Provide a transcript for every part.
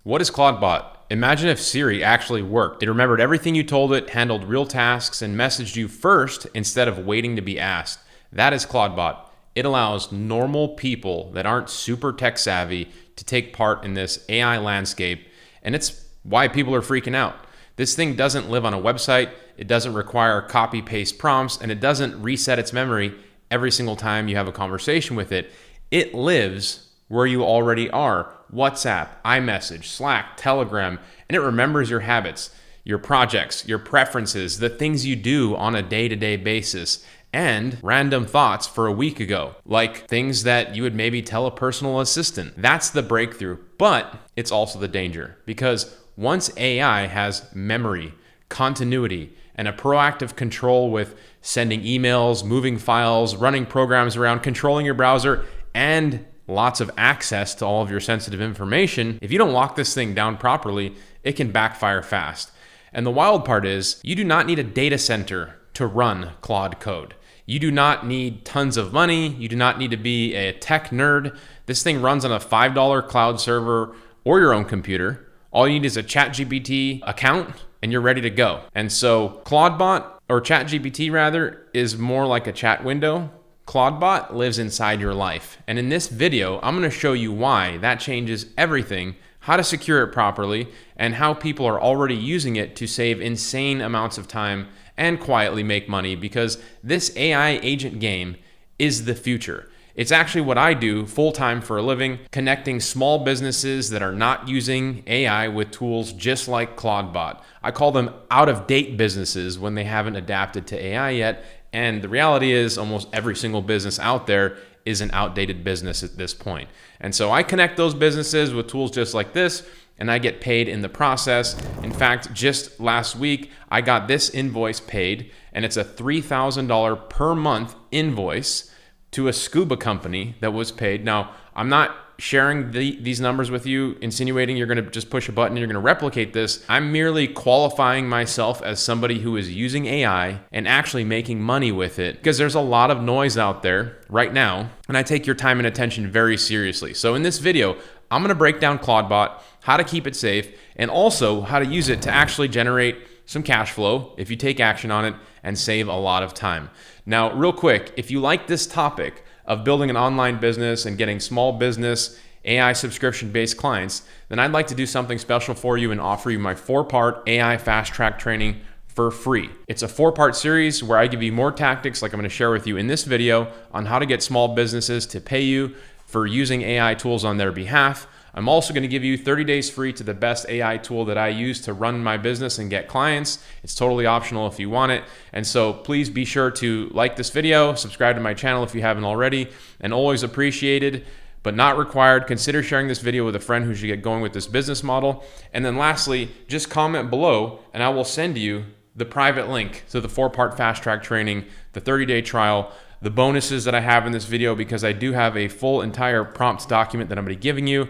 What is Cloudbot? Imagine if Siri actually worked. It remembered everything you told it, handled real tasks, and messaged you first instead of waiting to be asked. That is Cloudbot. It allows normal people that aren't super tech savvy to take part in this AI landscape, and it's why people are freaking out. This thing doesn't live on a website, it doesn't require copy-paste prompts, and it doesn't reset its memory every single time you have a conversation with it. It lives where you already are. WhatsApp, iMessage, Slack, Telegram, and it remembers your habits, your projects, your preferences, the things you do on a day-to-day basis, and random thoughts for a week ago, like things that you would maybe tell a personal assistant. That's the breakthrough, but it's also the danger, because once AI has memory, continuity, and a proactive control with sending emails, moving files, running programs around, controlling your browser, and lots of access to all of your sensitive information, if you don't lock this thing down properly, it can backfire fast. And the wild part is, you do not need a data center to run Claude code. You do not need tons of money. You do not need to be a tech nerd. This thing runs on a $5 cloud server or your own computer. All you need is a ChatGPT account and you're ready to go. And so Claudbot, or ChatGPT rather, is more like a chat window. Clawdbot lives inside your life. And in this video, I'm going to show you why that changes everything, how to secure it properly, and how people are already using it to save insane amounts of time and quietly make money, because this AI agent game is the future. It's actually what I do full-time for a living, connecting small businesses that are not using AI with tools just like Claudbot. I call them out-of-date businesses when they haven't adapted to AI yet. And the reality is almost every single business out there is an outdated business at this point. And so I connect those businesses with tools just like this, and I get paid in the process. In fact, just last week, I got this invoice paid, and it's a $3,000 per month invoice to a scuba company that was paid. Now, I'm not sharing these numbers with you, insinuating you're going to just push a button and you're going to replicate this. I'm merely qualifying myself as somebody who is using AI and actually making money with it, because there's a lot of noise out there right now, and I take your time and attention very seriously. So in this video, I'm going to break down Claudbot, how to keep it safe, and also how to use it to actually generate some cash flow if you take action on it and save a lot of time. Now, real quick, if you like this topic of building an online business and getting small business AI subscription-based clients, then I'd like to do something special for you and offer you my 4-part AI FastTrack training for free. It's a 4-part series where I give you more tactics like I'm going to share with you in this video on how to get small businesses to pay you for using AI tools on their behalf. I'm also going to give you 30 days free to the best AI tool that I use to run my business and get clients. It's totally optional if you want it. And so please be sure to like this video, subscribe to my channel if you haven't already, and always appreciated, but not required, consider sharing this video with a friend who should get going with this business model. And then lastly, just comment below and I will send you the private link to the 4-part fast track training, the 30-day trial, the bonuses that I have in this video, because I do have a full entire prompt document that I'm going to be giving you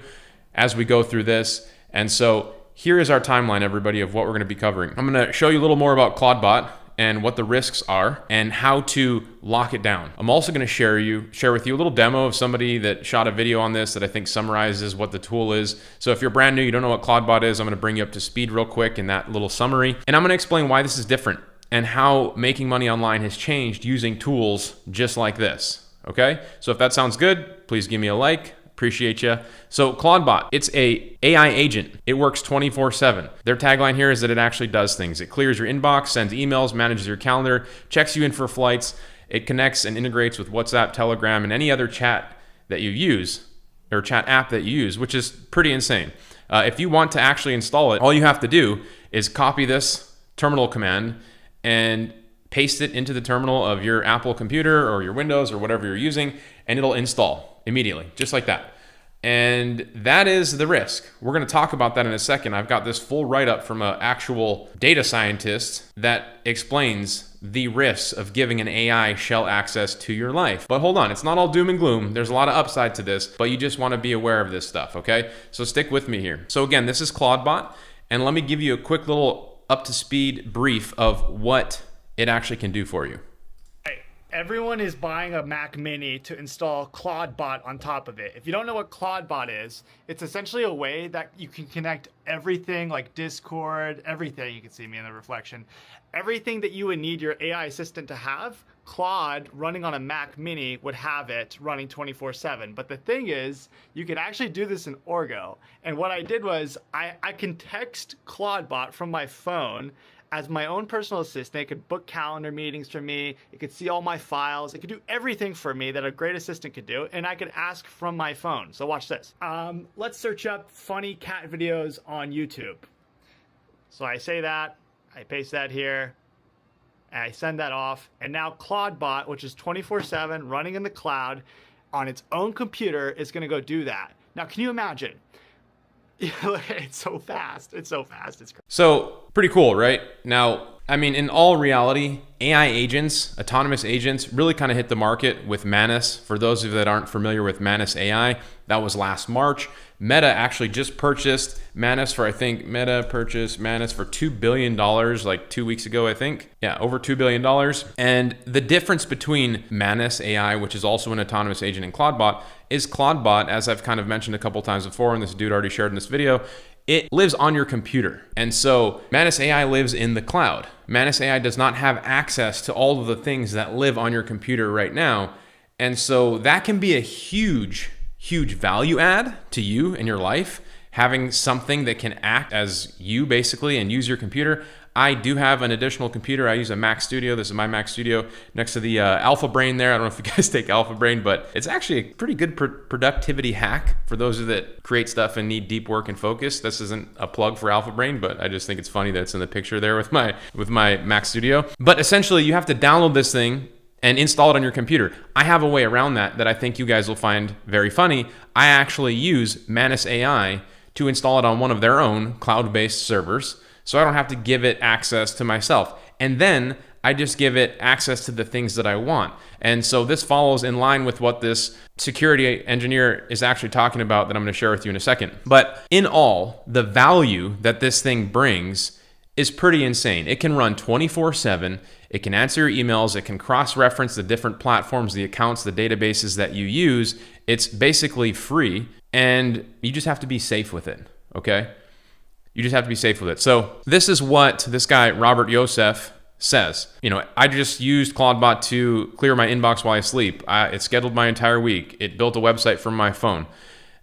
as we go through this. And so here is our timeline, everybody, of what we're going to be covering. I'm going to show you a little more about Claudbot and what the risks are and how to lock it down. I'm also going to share with you a little demo of somebody that shot a video on this that I think summarizes what the tool is. So if you're brand new, you don't know what Claudbot is, I'm going to bring you up to speed real quick in that little summary. And I'm going to explain why this is different and how making money online has changed using tools just like this. Okay? So if that sounds good, please give me a like. Appreciate you. So Claudbot, it's a AI agent. It works 24/7. Their tagline here is that it actually does things. It clears your inbox, sends emails, manages your calendar, checks you in for flights. It connects and integrates with WhatsApp, Telegram, and any other chat that you use, or chat app that you use, which is pretty insane. If you want to actually install it, all you have to do is copy this terminal command and paste it into the terminal of your Apple computer or your Windows or whatever you're using, and it'll install immediately, just like that. And that is the risk. We're going to talk about that in a second. I've got this full write-up from an actual data scientist that explains the risks of giving an AI shell access to your life. But hold on, it's not all doom and gloom. There's a lot of upside to this, but you just want to be aware of this stuff, okay? So stick with me here. So again, this is Claudbot, and let me give you a quick little up-to-speed brief of what it actually can do for you. Everyone is buying a Mac Mini to install Clawdbot on top of it. If you don't know what Clawdbot is, it's essentially a way that you can connect everything like Discord, everything. You can see me in the reflection. Everything that you would need your AI assistant to have, Claude running on a Mac Mini would have it running 24/7. But the thing is, you can actually do this in Orgo. And what I did was I can text Clawdbot from my phone as my own personal assistant. It could book calendar meetings for me. It could see all my files. It could do everything for me that a great assistant could do. And I could ask from my phone. So watch this. Let's search up funny cat videos on YouTube. So I say that, I paste that here, and I send that off. And now Clawdbot, which is 24/7 running in the cloud on its own computer, is going to go do that. Now, can you imagine? It's so fast. It's so fast. It's crazy. So pretty cool, right? Now, I mean, in all reality, AI agents, autonomous agents, really kind of hit the market with Manus. For those of you that aren't familiar with Manus AI, that was last March. Meta actually just purchased Manus for, I think, Meta purchased Manus for $2 billion like 2 weeks ago, I think. Yeah, over $2 billion. And the difference between Manus AI, which is also an autonomous agent, and Cloudbot is Cloudbot, as I've kind of mentioned a couple times before, and this dude already shared in this video, it lives on your computer. And so Manus AI lives in the cloud. Manus AI does not have access to all of the things that live on your computer right now. And so that can be a huge value add to you in your life, having something that can act as you basically and use your computer. I do have an additional computer. I use a Mac Studio. This is my Mac Studio next to the Alpha Brain there. I don't know if you guys take Alpha Brain, but it's actually a pretty good productivity hack for those of you that create stuff and need deep work and focus. This isn't a plug for Alpha Brain, but I just think it's funny that it's in the picture there with my Mac Studio. But essentially, you have to download this thing and install it on your computer. I have a way around that I think you guys will find very funny. I actually use Manus AI to install it on one of their own cloud-based servers, so I don't have to give it access to myself. And then I just give it access to the things that I want. And so this follows in line with what this security engineer is actually talking about that I'm going to share with you in a second. But in all, the value that this thing brings is pretty insane. It can run 24/7. It can answer your emails. It can cross-reference the different platforms, the accounts, the databases that you use. It's basically free, and you just have to be safe with it, okay? You just have to be safe with it. So this is what this guy, Robert Yosef, says. You know, I just used Clawdbot to clear my inbox while I sleep. It scheduled my entire week. It built a website from my phone.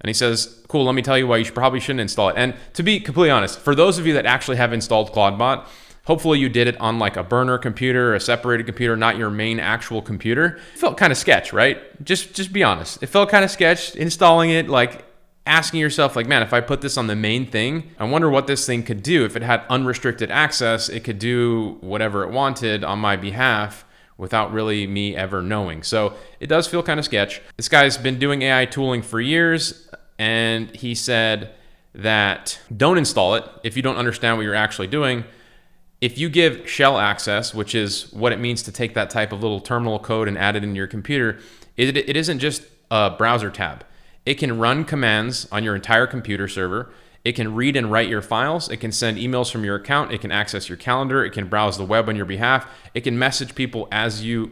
And he says, cool, let me tell you why you probably shouldn't install it. And to be completely honest, for those of you that actually have installed Clawdbot, hopefully you did it on like a burner computer, a separated computer, not your main actual computer. It felt kind of sketch, right? Just be honest. It felt kind of sketch installing it, like asking yourself, like, man, if I put this on the main thing, I wonder what this thing could do. If it had unrestricted access, it could do whatever it wanted on my behalf without really me ever knowing. So it does feel kind of sketch. This guy's been doing AI tooling for years, and he said that don't install it if you don't understand what you're actually doing. If you give shell access, which is what it means to take that type of little terminal code and add it into your computer, it isn't just a browser tab. It can run commands on your entire computer server. It can read and write your files. It can send emails from your account. It can access your calendar. It can browse the web on your behalf. It can message people as you,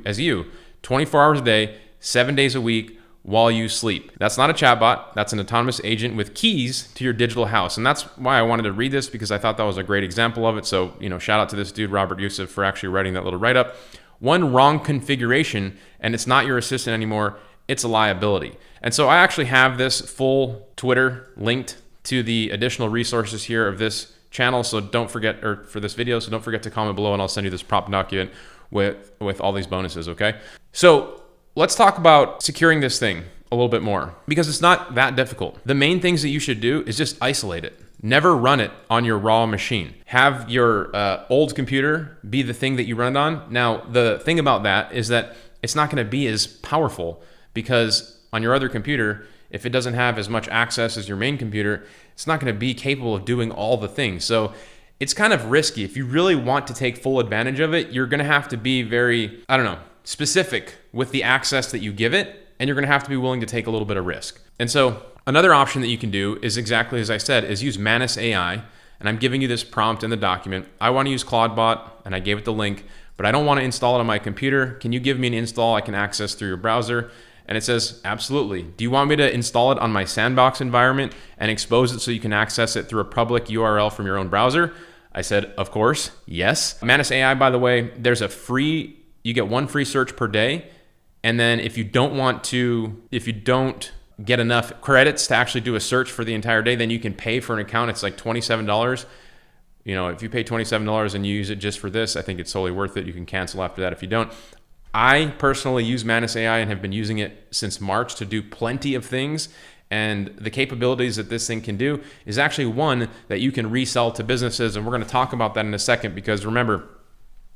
24 hours a day, 7 days a week, while you sleep. That's not a chatbot. That's an autonomous agent with keys to your digital house. And that's why I wanted to read this, because I thought that was a great example of it. So, shout out to this dude, Robert Yusuf, for actually writing that little write-up. One wrong configuration, and it's not your assistant anymore. It's a liability. And so I actually have this full Twitter linked to the additional resources here of this channel. So don't forget, or for this video, so don't forget to comment below, and I'll send you this prompt document with all these bonuses, okay? So let's talk about securing this thing a little bit more, because it's not that difficult. The main things that you should do is just isolate it. Never run it on your raw machine. Have your old computer be the thing that you run it on. Now, the thing about that is that it's not gonna be as powerful, because on your other computer, if it doesn't have as much access as your main computer, it's not gonna be capable of doing all the things. So it's kind of risky. If you really want to take full advantage of it, you're gonna have to be very, specific with the access that you give it, and you're gonna have to be willing to take a little bit of risk. And so another option that you can do is exactly as I said, is use Manus AI, and I'm giving you this prompt in the document. I wanna use Cloudbot, and I gave it the link, but I don't want to install it on my computer. Can you give me an install I can access through your browser? And it says, absolutely. Do you want me to install it on my sandbox environment and expose it so you can access it through a public URL from your own browser? I said, of course, yes. Manus AI, by the way, you get one free search per day. And then if you don't get enough credits to actually do a search for the entire day, then you can pay for an account. It's like $27. If you pay $27 and you use it just for this, I think it's totally worth it. You can cancel after that if you don't. I personally use Manus AI and have been using it since March to do plenty of things. And the capabilities that this thing can do is actually one that you can resell to businesses. And we're going to talk about that in a second, because remember,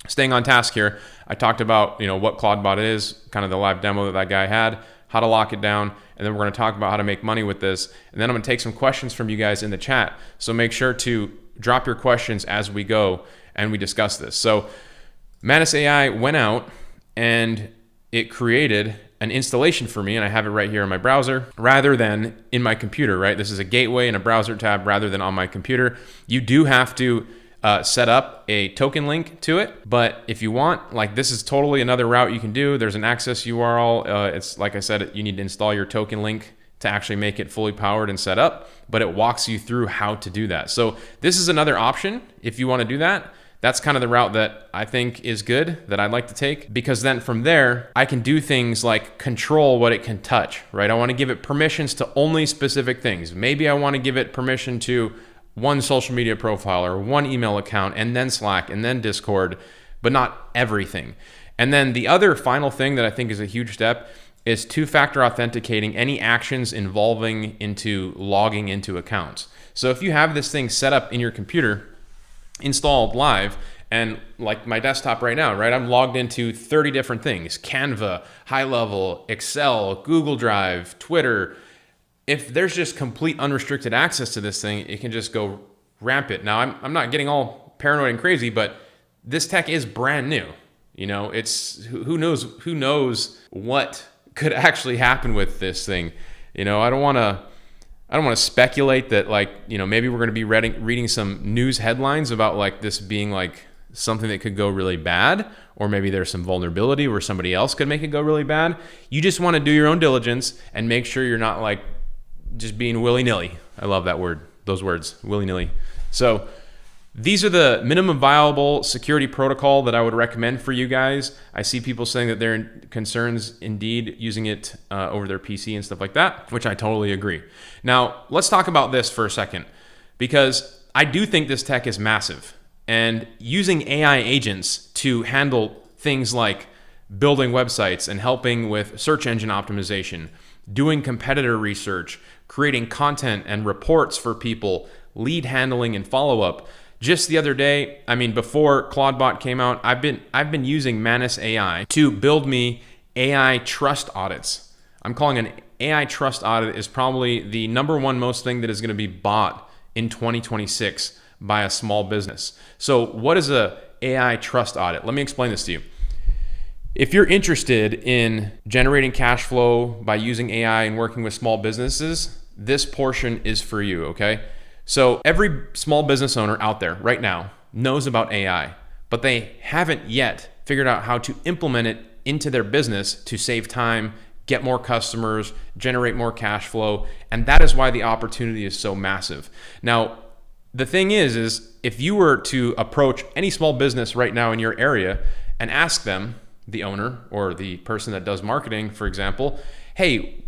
staying on task here, I talked about what Clawdbot is, kind of the live demo that guy had, how to lock it down, and then we're going to talk about how to make money with this. And then I'm going to take some questions from you guys in the chat. So make sure to drop your questions as we go and we discuss this. So Manus AI went out and it created an installation for me, and I have it right here in my browser rather than in my computer, right? This is a gateway in a browser tab rather than on my computer. You do have to set up a token link to it, but if you want, this is totally another route you can do. There's an access URL. It's like I said, you need to install your token link to actually make it fully powered and set up, but it walks you through how to do that. So this is another option if you want to do that. That's kind of the route that I think is good, that I'd like to take, because then from there, I can do things like control what it can touch, right? I want to give it permissions to only specific things. Maybe I want to give it permission to one social media profile or one email account, and then Slack, and then Discord, but not everything. And then the other final thing that I think is a huge step is two-factor authenticating any actions involving into logging into accounts. So if you have this thing set up in your computer, installed live, and like my desktop right now, right? I'm logged into 30 different things: Canva, HighLevel, Excel, Google Drive, Twitter. If there's just complete unrestricted access to this thing, it can just go rampant. Now, I'm not getting all paranoid and crazy, but this tech is brand new. It's who knows what could actually happen with this thing. I don't want to speculate that maybe we're going to be reading some news headlines about this being something that could go really bad, or maybe there's some vulnerability where somebody else could make it go really bad. You just want to do your own diligence and make sure you're not just being willy-nilly. I love those words, willy-nilly. So these are the minimum viable security protocol that I would recommend for you guys. I see people saying that they're concerns indeed using it over their PC and stuff like that, which I totally agree. Now, let's talk about this for a second, because I do think this tech is massive. And using AI agents to handle things like building websites and helping with search engine optimization, doing competitor research, creating content and reports for people, lead handling and follow-up. Just the other day, before Clawdbot came out, I've been using Manus AI to build me AI trust audits. I'm calling an AI trust audit is probably the number one most thing that is going to be bought in 2026 by a small business. So what is a AI trust audit? Let me explain this to you. If you're interested in generating cash flow by using AI and working with small businesses, this portion is for you, okay? So every small business owner out there right now knows about AI, but they haven't yet figured out how to implement it into their business to save time, get more customers, generate more cash flow, and that is why the opportunity is so massive. Now, the thing is if you were to approach any small business right now in your area and ask them, the owner or the person that does marketing, for example, hey,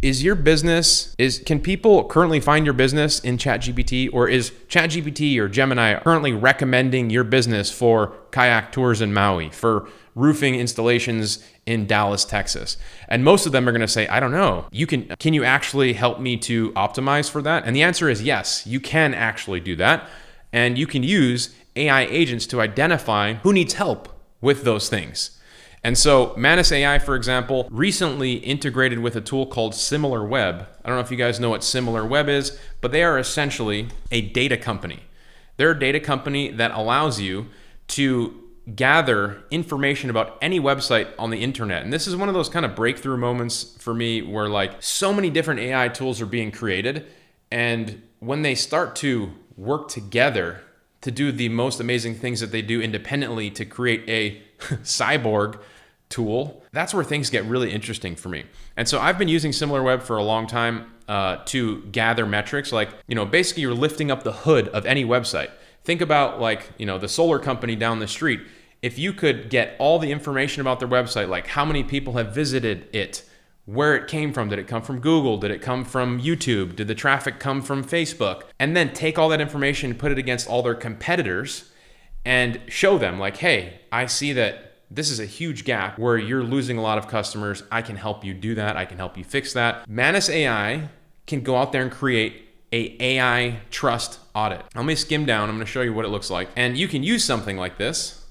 can people currently find your business in ChatGPT, or is ChatGPT or Gemini currently recommending your business for kayak tours in Maui, for roofing installations in Dallas, Texas? And most of them are going to say, I don't know. Can you actually help me to optimize for that? And the answer is yes, you can actually do that. And you can use AI agents to identify who needs help with those things. And so Manus AI, for example, recently integrated with a tool called SimilarWeb. I don't know if you guys know what SimilarWeb is, but they are essentially a data company. They're a data company that allows you to gather information about any website on the internet. And this is one of those kind of breakthrough moments for me where so many different AI tools are being created. And when they start to work together to do the most amazing things that they do independently to create a cyborg tool, that's where things get really interesting for me. And so I've been using SimilarWeb for a long time to gather metrics. Like, basically you're lifting up the hood of any website. Think about like, the solar company down the street. If you could get all the information about their website, like how many people have visited it, where it came from, did it come from Google, did it come from YouTube, did the traffic come from Facebook, and then take all that information and put it against all their competitors and show them like, hey, I see that this is a huge gap where you're losing a lot of customers. I can help you do that. I can help you fix that. Manus AI can go out there and create a AI trust audit. Let me skim down. I'm going to show you what it looks like. And you can use something like this,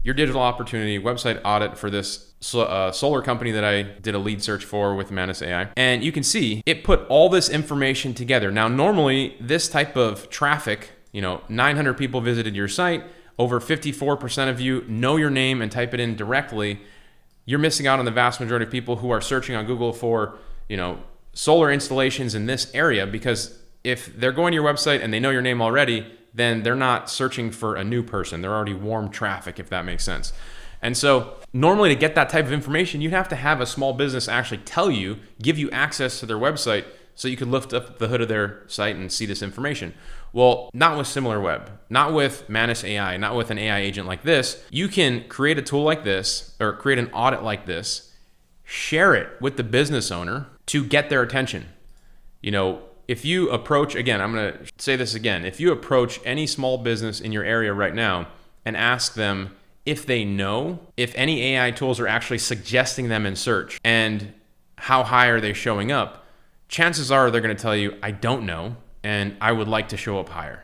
your digital opportunity website audit for this solar company that I did a lead search for with Manus AI. And you can see it put all this information together. Now, normally this type of traffic, 900 people visited your site, over 54% of you know your name and type it in directly. You're missing out on the vast majority of people who are searching on Google for, solar installations in this area, because if they're going to your website and they know your name already, then they're not searching for a new person. They're already warm traffic, if that makes sense. And so normally to get that type of information, you'd have to have a small business actually give you access to their website so you could lift up the hood of their site and see this information. Well, not with SimilarWeb, not with Manus AI, not with an AI agent like this. You can create a tool like this or create an audit like this, share it with the business owner to get their attention. If you approach, again, I'm going to say this again, if you approach any small business in your area right now and ask them if they know if any AI tools are actually suggesting them in search and how high are they showing up, chances are they're going to tell you, I don't know, and I would like to show up higher.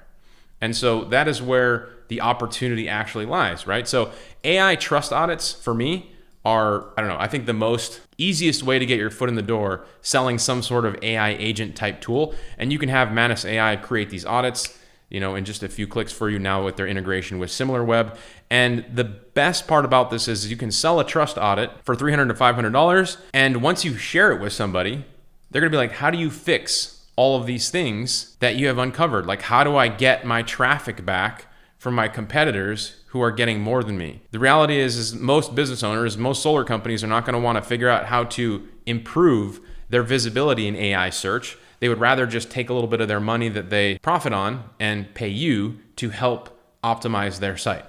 And so that is where the opportunity actually lies, right? So AI trust audits for me are, I think the most easiest way to get your foot in the door selling some sort of AI agent type tool. And you can have Manus AI create these audits, in just a few clicks for you now with their integration with SimilarWeb. And the best part about this is you can sell a trust audit for $300 to $500. And once you share it with somebody, they're going to be like, how do you fix all of these things that you have uncovered? Like, how do I get my traffic back from my competitors who are getting more than me? The reality is most business owners, most solar companies are not going to want to figure out how to improve their visibility in AI search. They would rather just take a little bit of their money that they profit on and pay you to help optimize their site.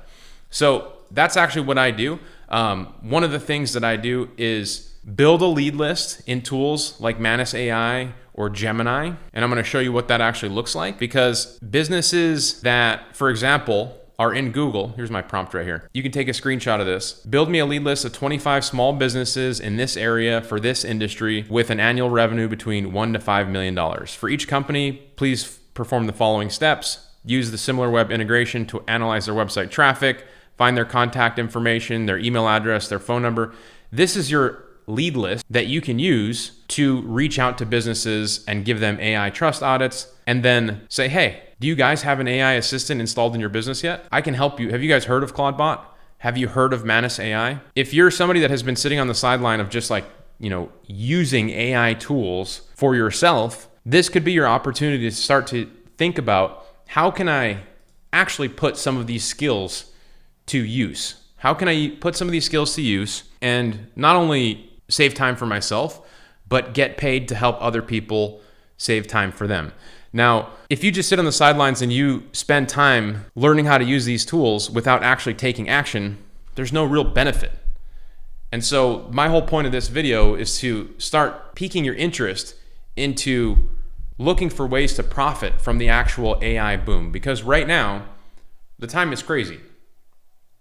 So that's actually what I do. One of the things that I do is build a lead list in tools like Manus AI or Gemini. And I'm going to show you what that actually looks like, because businesses that, for example, are in Google, here's my prompt right here. You can take a screenshot of this. Build me a lead list of 25 small businesses in this area for this industry with an annual revenue between $1 to $5 million. For each company, please perform the following steps. Use the SimilarWeb integration to analyze their website traffic, find their contact information, their email address, their phone number. This is your lead list that you can use to reach out to businesses and give them AI trust audits, and then say, hey, do you guys have an AI assistant installed in your business yet? I can help you. Have you guys heard of Clawdbot? Have you heard of Manus AI? If you're somebody that has been sitting on the sideline of just using AI tools for yourself, this could be your opportunity to start to think about, how can I actually put some of these skills to use? How can I put some of these skills to use and not only save time for myself, but get paid to help other people save time for them? Now, if you just sit on the sidelines and you spend time learning how to use these tools without actually taking action, there's no real benefit. And so my whole point of this video is to start piquing your interest into looking for ways to profit from the actual AI boom. Because right now, the time is crazy.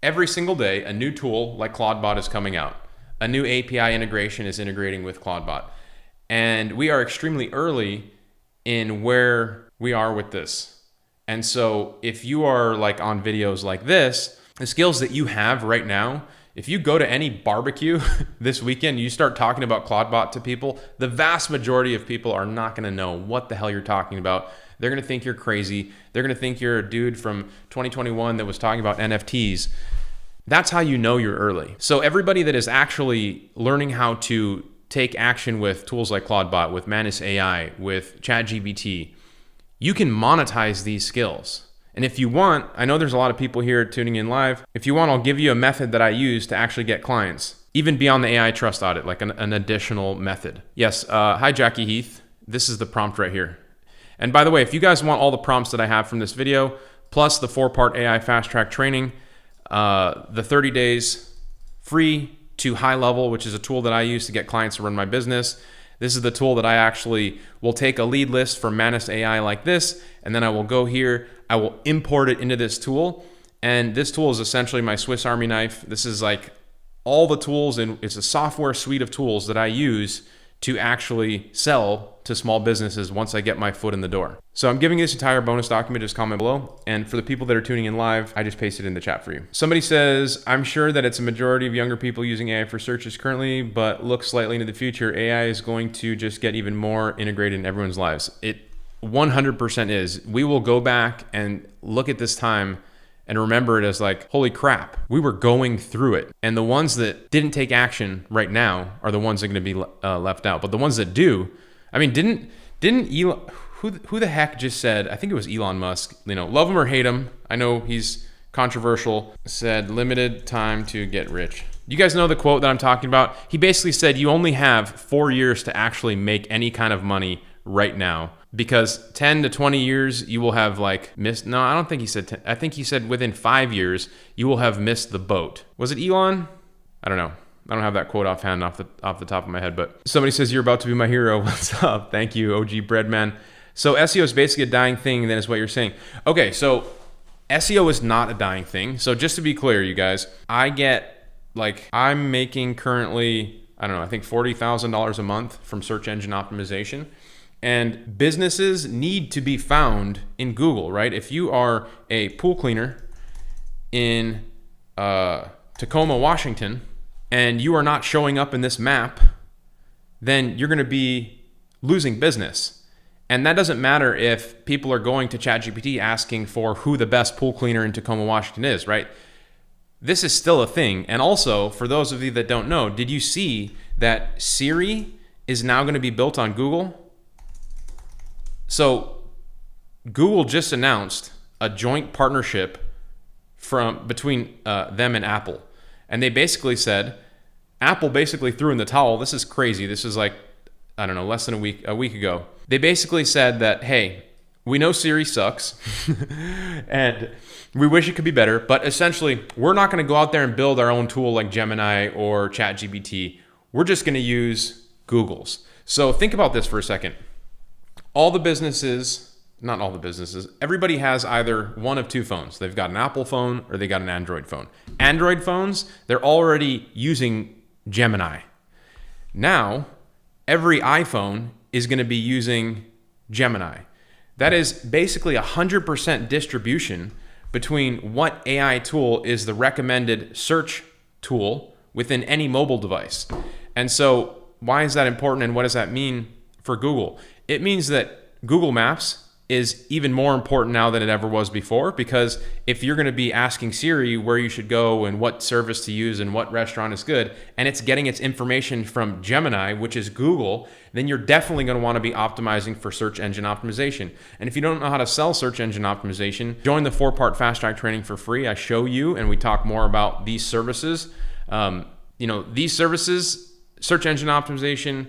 Every single day, a new tool like Cloudbot is coming out. A new API integration is integrating with Cloudbot. And we are extremely early in where we are with this. And so if you are on videos like this, the skills that you have right now, if you go to any barbecue this weekend, you start talking about Cloudbot to people, the vast majority of people are not going to know what the hell you're talking about. They're going to think you're crazy. They're going to think you're a dude from 2021 that was talking about NFTs. That's how you know you're early. So everybody that is actually learning how to take action with tools like Clawdbot, with Manus AI, with ChatGPT, you can monetize these skills. And if you want, I know there's a lot of people here tuning in live. If you want, I'll give you a method that I use to actually get clients, even beyond the AI trust audit, like an additional method. Yes, hi Jackie Heath. This is the prompt right here. And by the way, if you guys want all the prompts that I have from this video, plus the 4-part AI FastTrack training, the 30 days free to HighLevel, which is a tool that I use to get clients to run my business. This is the tool that I actually will take a lead list from Manus AI like this, and then I will go here, I will import it into this tool, and this tool is essentially my Swiss Army knife. This is like all the tools, and it's a software suite of tools that I use to actually sell to small businesses once I get my foot in the door. So I'm giving this entire bonus document, just comment below. And for the people that are tuning in live, I just pasted it in the chat for you. Somebody says, I'm sure that it's a majority of younger people using AI for searches currently, but look slightly into the future, AI is going to just get even more integrated in everyone's lives. It 100% is. We will go back and look at this time and remember it as like, holy crap, we were going through it. And the ones that didn't take action right now are the ones that are going to be left out. But the ones that do, I mean, didn't Elon, who the heck just said, I think it was Elon Musk, love him or hate him, I know he's controversial, said limited time to get rich. You guys know the quote that I'm talking about? He basically said you only have 4 years to actually make any kind of money right now, because 10 to 20 years you will have like missed. No, I don't think he said 10. I think he said within 5 years you will have missed the boat. Was it Elon? I don't know. I don't have that quote offhand off the top of my head, but somebody says you're about to be my hero. What's up? Thank you, OG Breadman. So SEO is basically a dying thing, then is what you're saying. Okay, so SEO is not a dying thing. So just to be clear, you guys, I'm making currently, I don't know, I think $40,000 a month from search engine optimization. And businesses need to be found in Google, right? If you are a pool cleaner in Tacoma, Washington, and you are not showing up in this map, then you're going to be losing business. And that doesn't matter if people are going to ChatGPT asking for who the best pool cleaner in Tacoma, Washington is, right? This is still a thing. And also, for those of you that don't know, did you see that Siri is now going to be built on Google? So Google just announced a joint partnership between them and Apple. And they basically said, Apple basically threw in the towel. This is crazy. This is like, I don't know, less than a week ago. They basically said that, hey, we know Siri sucks and we wish it could be better, but essentially we're not going to go out there and build our own tool like Gemini or ChatGPT. We're just going to use Google's. So think about this for a second. All the businesses, not all the businesses, everybody has either one of two phones. They've got an Apple phone or they got an Android phone. Android phones, they're already using Gemini. Now, every iPhone is going to be using Gemini. That is basically 100% distribution between what AI tool is the recommended search tool within any mobile device. And so why is that important and what does that mean for Google? It means that Google Maps is even more important now than it ever was before, because if you're going to be asking Siri where you should go and what service to use and what restaurant is good, and it's getting its information from Gemini, which is Google, then you're definitely going to want to be optimizing for search engine optimization. And if you don't know how to sell search engine optimization, join the 4-part FastTrack training for free. I show you and we talk more about these services. These services, search engine optimization,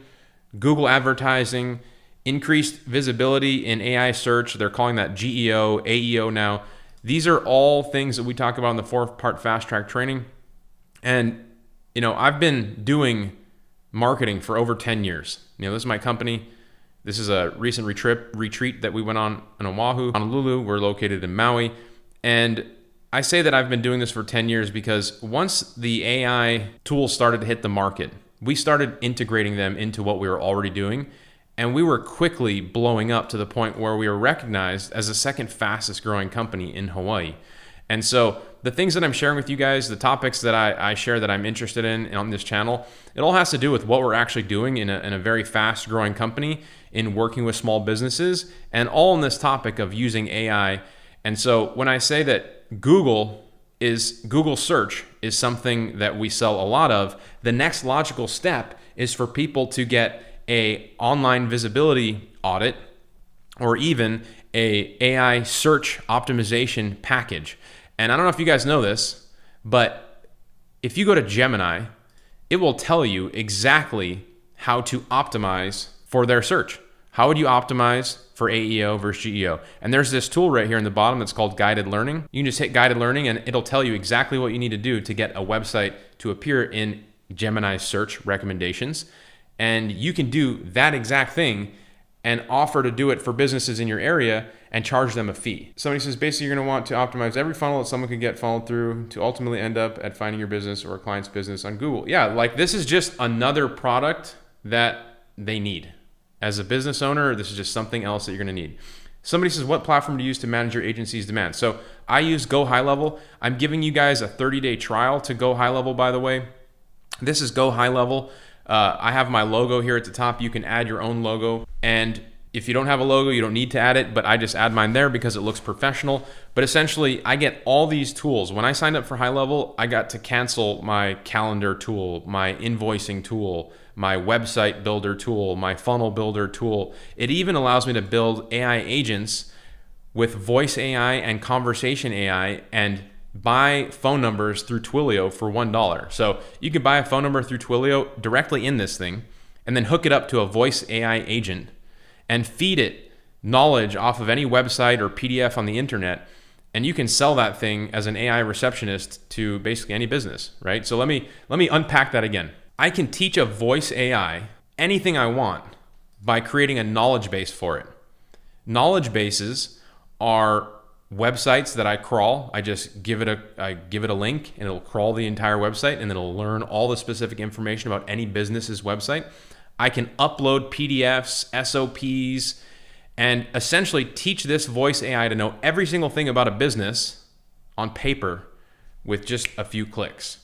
Google advertising, increased visibility in AI search. They're calling that GEO, AEO now. These are all things that we talk about in the 4-part FastTrack training. And, I've been doing marketing for over 10 years. This is my company. This is a recent retreat that we went on in Oahu, Honolulu. We're located in Maui. And I say that I've been doing this for 10 years because once the AI tools started to hit the market, we started integrating them into what we were already doing. And we were quickly blowing up to the point where we were recognized as the second fastest growing company in Hawaii. And so the things that I'm sharing with you guys, the topics that I share that I'm interested in on this channel, it all has to do with what we're actually doing in a very fast growing company, in working with small businesses, and all in this topic of using AI. And so when I say that Google search is something that we sell a lot of, the next logical step is for people to get a online visibility audit or even a AI search optimization package. And I don't know if you guys know this, but if you go to Gemini, it will tell you exactly how to optimize for their search. How would you optimize for AEO versus GEO? And there's this tool right here in the bottom that's called guided learning. You can just hit guided learning and it'll tell you exactly what you need to do to get a website to appear in Gemini's search recommendations. And you can do that exact thing and offer to do it for businesses in your area and charge them a fee. Somebody says, basically, you're gonna want to optimize every funnel that someone can get funneled through to ultimately end up at finding your business or a client's business on Google. Yeah, like this is just another product that they need. As a business owner, this is just something else that you're gonna need. Somebody says, what platform to use to manage your agency's demand? So I use Go HighLevel. I'm giving you guys a 30-day trial to Go HighLevel, by the way. This is Go HighLevel. I have my logo here at the top. You can add your own logo. And if you don't have a logo, you don't need to add it, but I just add mine there because it looks professional. But essentially, I get all these tools. When I signed up for HighLevel, I got to cancel my calendar tool, my invoicing tool, my website builder tool, my funnel builder tool. It even allows me to build AI agents with voice AI and conversation AI and buy phone numbers through Twilio for $1. So you could buy a phone number through Twilio directly in this thing and then hook it up to a voice AI agent and feed it knowledge off of any website or PDF on the internet. And you can sell that thing as an AI receptionist to basically any business, right? So let me unpack that again. I can teach a voice AI anything I want by creating a knowledge base for it. Knowledge bases are websites that I crawl. I just give it a link and it'll crawl the entire website and then it'll learn all the specific information about any business's website. I can upload PDFs, SOPs, and essentially teach this voice AI to know every single thing about a business on paper with just a few clicks.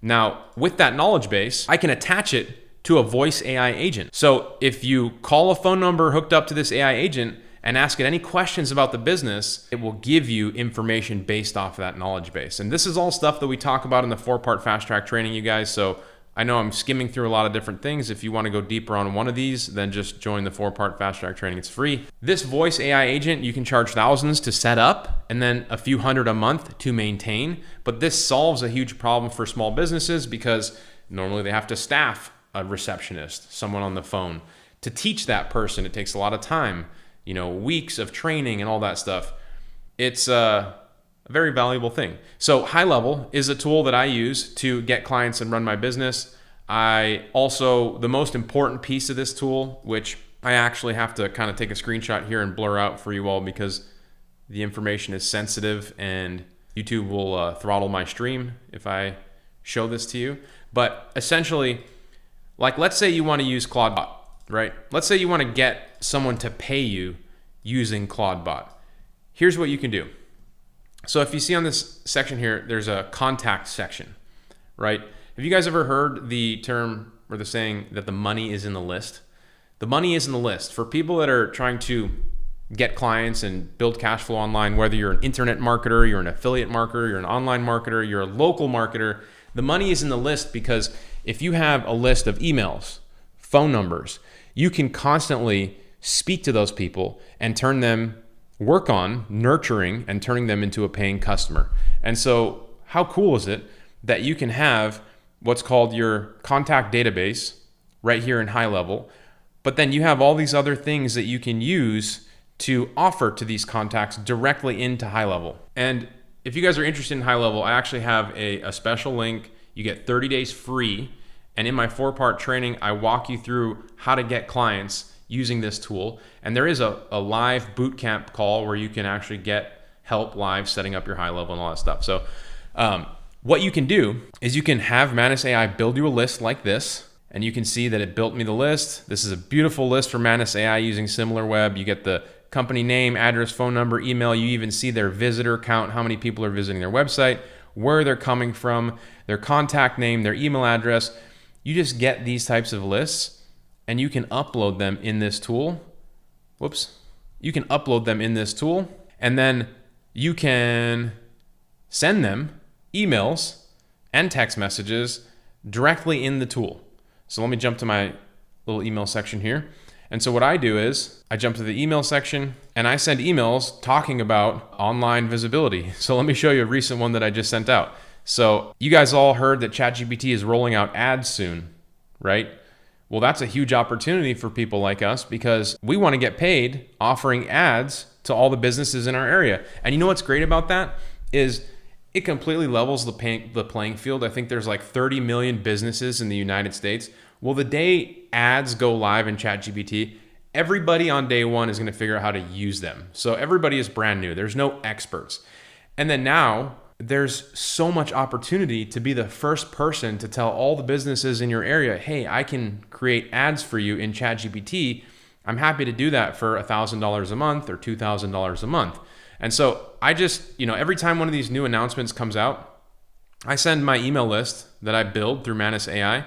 Now, with that knowledge base, I can attach it to a voice AI agent. So if you call a phone number hooked up to this AI agent and ask it any questions about the business, it will give you information based off of that knowledge base. And this is all stuff that we talk about in the 4-part fast track training, you guys. So I know I'm skimming through a lot of different things. If you want to go deeper on one of these, then just join the 4-part fast track training. It's free. This voice AI agent, you can charge thousands to set up and then a few hundred a month to maintain. But this solves a huge problem for small businesses because normally they have to staff a receptionist, someone on the phone. To teach that person, it takes a lot of time, weeks of training and all that stuff. It's a very valuable thing. So HighLevel is a tool that I use to get clients and run my business. The most important piece of this tool, which I actually have to kind of take a screenshot here and blur out for you all because the information is sensitive and YouTube will throttle my stream if I show this to you. But essentially, like let's say you want to use Clawdbot, right? Let's say you want to get someone to pay you using Clawdbot. Here's what you can do. So if you see on this section here, there's a contact section, right? Have you guys ever heard the term or the saying that the money is in the list? The money is in the list. For people that are trying to get clients and build cash flow online, whether you're an internet marketer, you're an affiliate marketer, you're an online marketer, you're a local marketer, the money is in the list because if you have a list of emails, phone numbers, you can constantly speak to those people and work on nurturing and turning them into a paying customer. And so how cool is it that you can have what's called your contact database right here in HighLevel, but then you have all these other things that you can use to offer to these contacts directly into HighLevel. And if you guys are interested in HighLevel, I actually have a special link. You get 30 days free. And in my 4-part training, I walk you through how to get clients using this tool. And there is a live bootcamp call where you can actually get help live setting up your HighLevel and all that stuff. So what you can do is you can have Manus AI build you a list like this, and you can see that it built me the list. This is a beautiful list for Manus AI using SimilarWeb. You get the company name, address, phone number, email. You even see their visitor count, how many people are visiting their website, where they're coming from, their contact name, their email address. You just get these types of lists and you can upload them in this tool. You can upload them in this tool and then you can send them emails and text messages directly in the tool. So let me jump to my little email section here. And so what I do is I jump to the email section and I send emails talking about online visibility. So let me show you a recent one that I just sent out. So you guys all heard that ChatGPT is rolling out ads soon, right? Well, that's a huge opportunity for people like us because we want to get paid offering ads to all the businesses in our area. And you know what's great about that is it completely levels the playing field. I think there's like 30 million businesses in the United States. Well, the day ads go live in ChatGPT, everybody on day one is going to figure out how to use them. So everybody is brand new. There's no experts. And then now there's so much opportunity to be the first person to tell all the businesses in your area, hey, I can create ads for you in ChatGPT. I'm happy to do that for $1,000 a month or $2,000 a month. And so I just, every time one of these new announcements comes out, I send my email list that I build through Manus AI.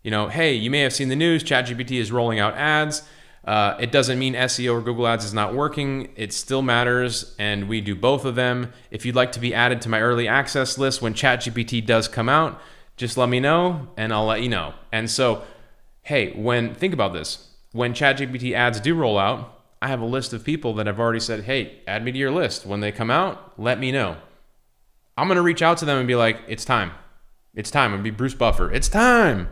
Hey, you may have seen the news, ChatGPT is rolling out ads. It doesn't mean SEO or Google Ads is not working. It still matters, and we do both of them. If you'd like to be added to my early access list when ChatGPT does come out, just let me know, and I'll let you know. And so, hey, think about this. When ChatGPT ads do roll out, I have a list of people that have already said, hey, add me to your list. When they come out, let me know. I'm going to reach out to them and be like, it's time. It's time. I'm going to be Bruce Buffer. It's time.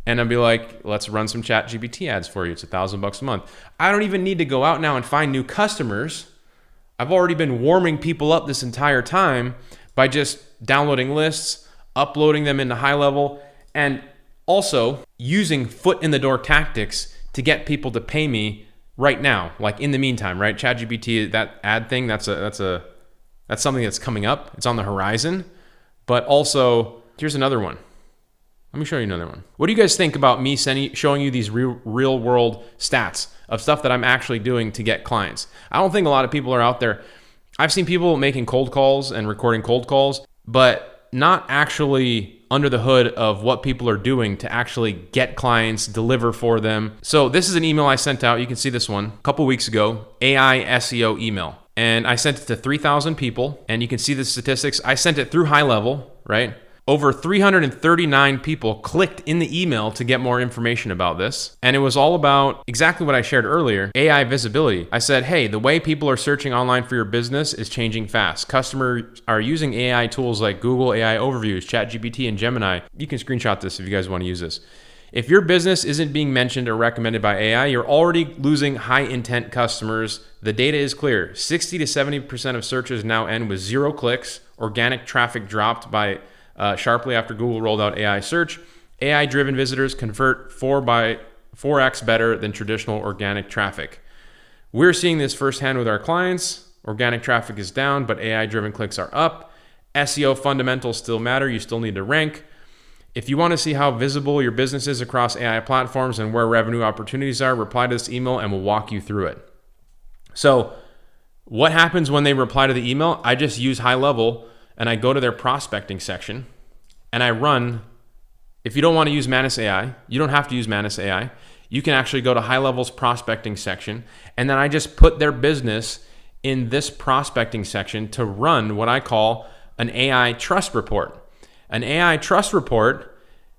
And I'll be like, let's run some ChatGPT ads for you. It's $1,000 a month. I don't even need to go out now and find new customers. I've already been warming people up this entire time by just downloading lists, uploading them into HighLevel, and also using foot in the door tactics to get people to pay me right now. Like in the meantime, right? ChatGPT, that ad thing, that's something that's coming up. It's on the horizon. But also, here's another one. Let me show you another one. What do you guys think about me showing you these real world stats of stuff that I'm actually doing to get clients? I don't think a lot of people are out there. I've seen people making cold calls and recording cold calls, but not actually under the hood of what people are doing to actually get clients, deliver for them. So this is an email I sent out. You can see this one a couple weeks ago, AI SEO email. And I sent it to 3,000 people, and you can see the statistics. I sent it through HighLevel, right? Over 339 people clicked in the email to get more information about this. And it was all about exactly what I shared earlier, AI visibility. I said, hey, the way people are searching online for your business is changing fast. Customers are using AI tools like Google AI Overviews, ChatGPT, and Gemini. You can screenshot this if you guys want to use this. If your business isn't being mentioned or recommended by AI, you're already losing high intent customers. The data is clear. 60 to 70% of searches now end with 0 clicks. Organic traffic dropped by sharply after Google rolled out AI search. AI-driven visitors convert 4x better than traditional organic traffic. We're seeing this firsthand with our clients. Organic traffic is down, but AI-driven clicks are up. SEO fundamentals still matter. You still need to rank. If you want to see how visible your business is across AI platforms and where revenue opportunities are, reply to this email and we'll walk you through it. So what happens when they reply to the email? I just use HighLevel and I go to their prospecting section and I run. If you don't want to use Manus AI, you don't have to use Manus AI. You can actually go to HighLevel's prospecting section, and then I just put their business in this prospecting section to run what I call an AI trust report. An AI trust report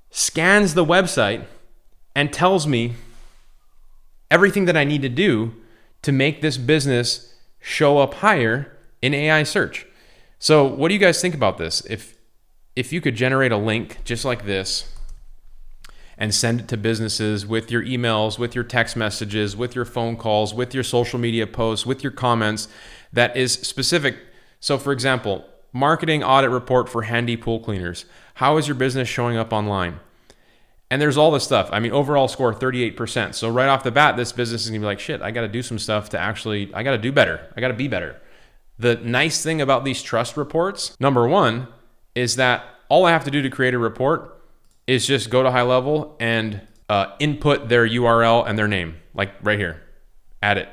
scans the website and tells me everything that I need to do to make this business show up higher in AI search. So what do you guys think about this? If you could generate a link just like this and send it to businesses with your emails, with your text messages, with your phone calls, with your social media posts, with your comments that is specific. So for example, marketing audit report for handy pool cleaners. How is your business showing up online? And there's all this stuff. I mean, overall score 38%. So right off the bat, this business is gonna be like, shit, I gotta do some stuff to I gotta do better. I gotta be better. The nice thing about these trust reports, number one, is that all I have to do to create a report is just go to HighLevel and input their URL and their name, like right here. Add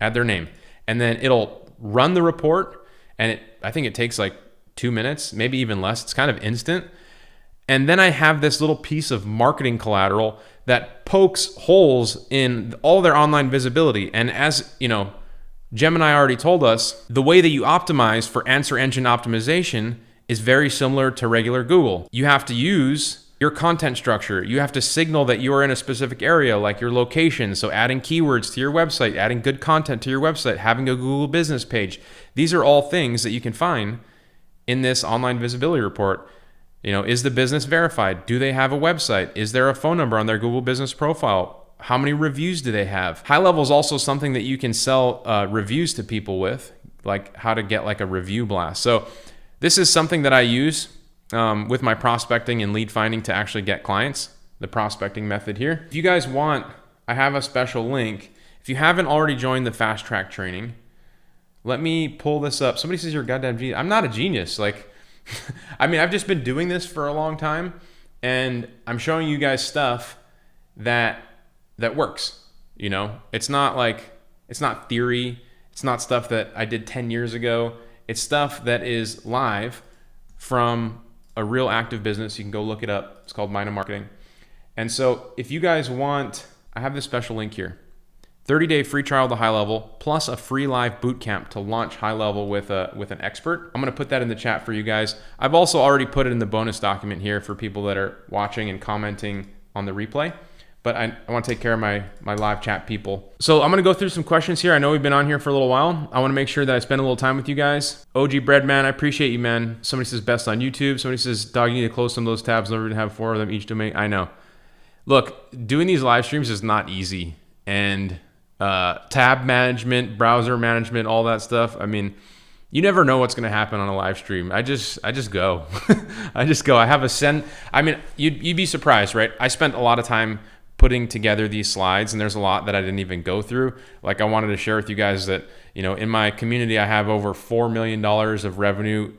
their name. And then it'll run the report, and I think it takes like 2 minutes, maybe even less. It's kind of instant. And then I have this little piece of marketing collateral that pokes holes in all their online visibility. And as you know, Gemini already told us, the way that you optimize for answer engine optimization is very similar to regular Google. You have to use Your content structure, you have to signal that you are in a specific area, like your location. So adding keywords to your website, adding good content to your website, having a Google business page. These are all things that you can find in this online visibility report. Is the business verified? Do they have a website? Is there a phone number on their Google business profile? How many reviews do they have? HighLevel is also something that you can sell reviews to people with, like how to get like a review blast. So this is something that I use with my prospecting and lead finding to actually get clients, the prospecting method here. If you guys want, I have a special link. If you haven't already joined the FastTrack training, let me pull this up. Somebody says you're a goddamn genius. I'm not a genius. I've just been doing this for a long time, and I'm showing you guys stuff that works. It's not theory. It's not stuff that I did 10 years ago. It's stuff that is live from a real active business. You can go look it up. It's called Mind of Marketing. And so if you guys want, I have this special link here. 30-day free trial to HighLevel, plus a free live bootcamp to launch HighLevel with an expert. I'm going to put that in the chat for you guys. I've also already put it in the bonus document here for people that are watching and commenting on the replay. But I want to take care of my live chat people. So I'm going to go through some questions here. I know we've been on here for a little while. I want to make sure that I spend a little time with you guys. OG Breadman, I appreciate you, man. Somebody says best on YouTube. Somebody says, dog, you need to close some of those tabs. Never to have 4 of them each domain. I know. Look, doing these live streams is not easy. And tab management, browser management, all that stuff. You never know what's going to happen on a live stream. I just go. I just go. I have a send. You'd be surprised, right? I spent a lot of time putting together these slides, and there's a lot that I didn't even go through. Like, I wanted to share with you guys that, in my community, I have over $4 million of revenue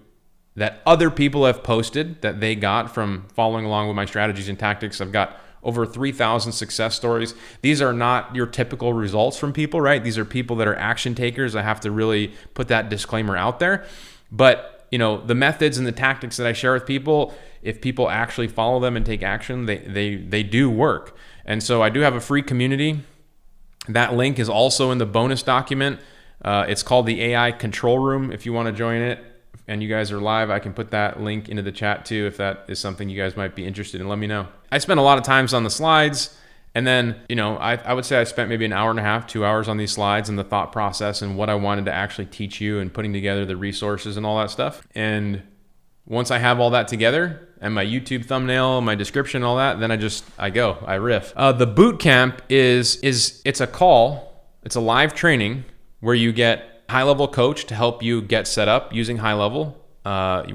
that other people have posted that they got from following along with my strategies and tactics. I've got over 3,000 success stories. These are not your typical results from people, right? These are people that are action takers. I have to really put that disclaimer out there. But, the methods and the tactics that I share with people, if people actually follow them and take action, they do work. And so I do have a free community. That link is also in the bonus document. It's called the AI Control Room. If you want to join it and you guys are live, I can put that link into the chat too if that is something you guys might be interested in. Let me know. I spent a lot of times on the slides, and then I would say I spent maybe an hour and a half, 2 hours on these slides and the thought process and what I wanted to actually teach you and putting together the resources and all that stuff. And once I have all that together and my YouTube thumbnail, my description, all that, then I riff. The bootcamp it's a call. It's a live training where you get HighLevel coach to help you get set up using HighLevel,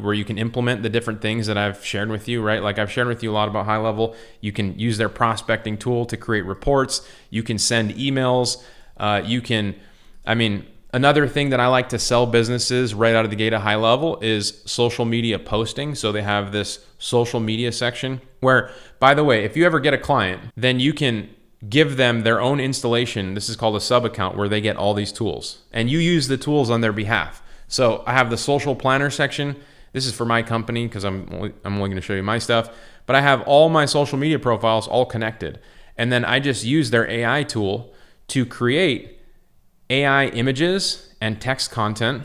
where you can implement the different things that I've shared with you, right? Like, I've shared with you a lot about HighLevel. You can use their prospecting tool to create reports. You can send emails. Another thing that I like to sell businesses right out of the gate at HighLevel is social media posting. So they have this social media section where, by the way, if you ever get a client, then you can give them their own installation. This is called a sub account where they get all these tools and you use the tools on their behalf. So I have the social planner section. This is for my company because I'm only going to show you my stuff, but I have all my social media profiles all connected. And then I just use their AI tool to create AI images and text content.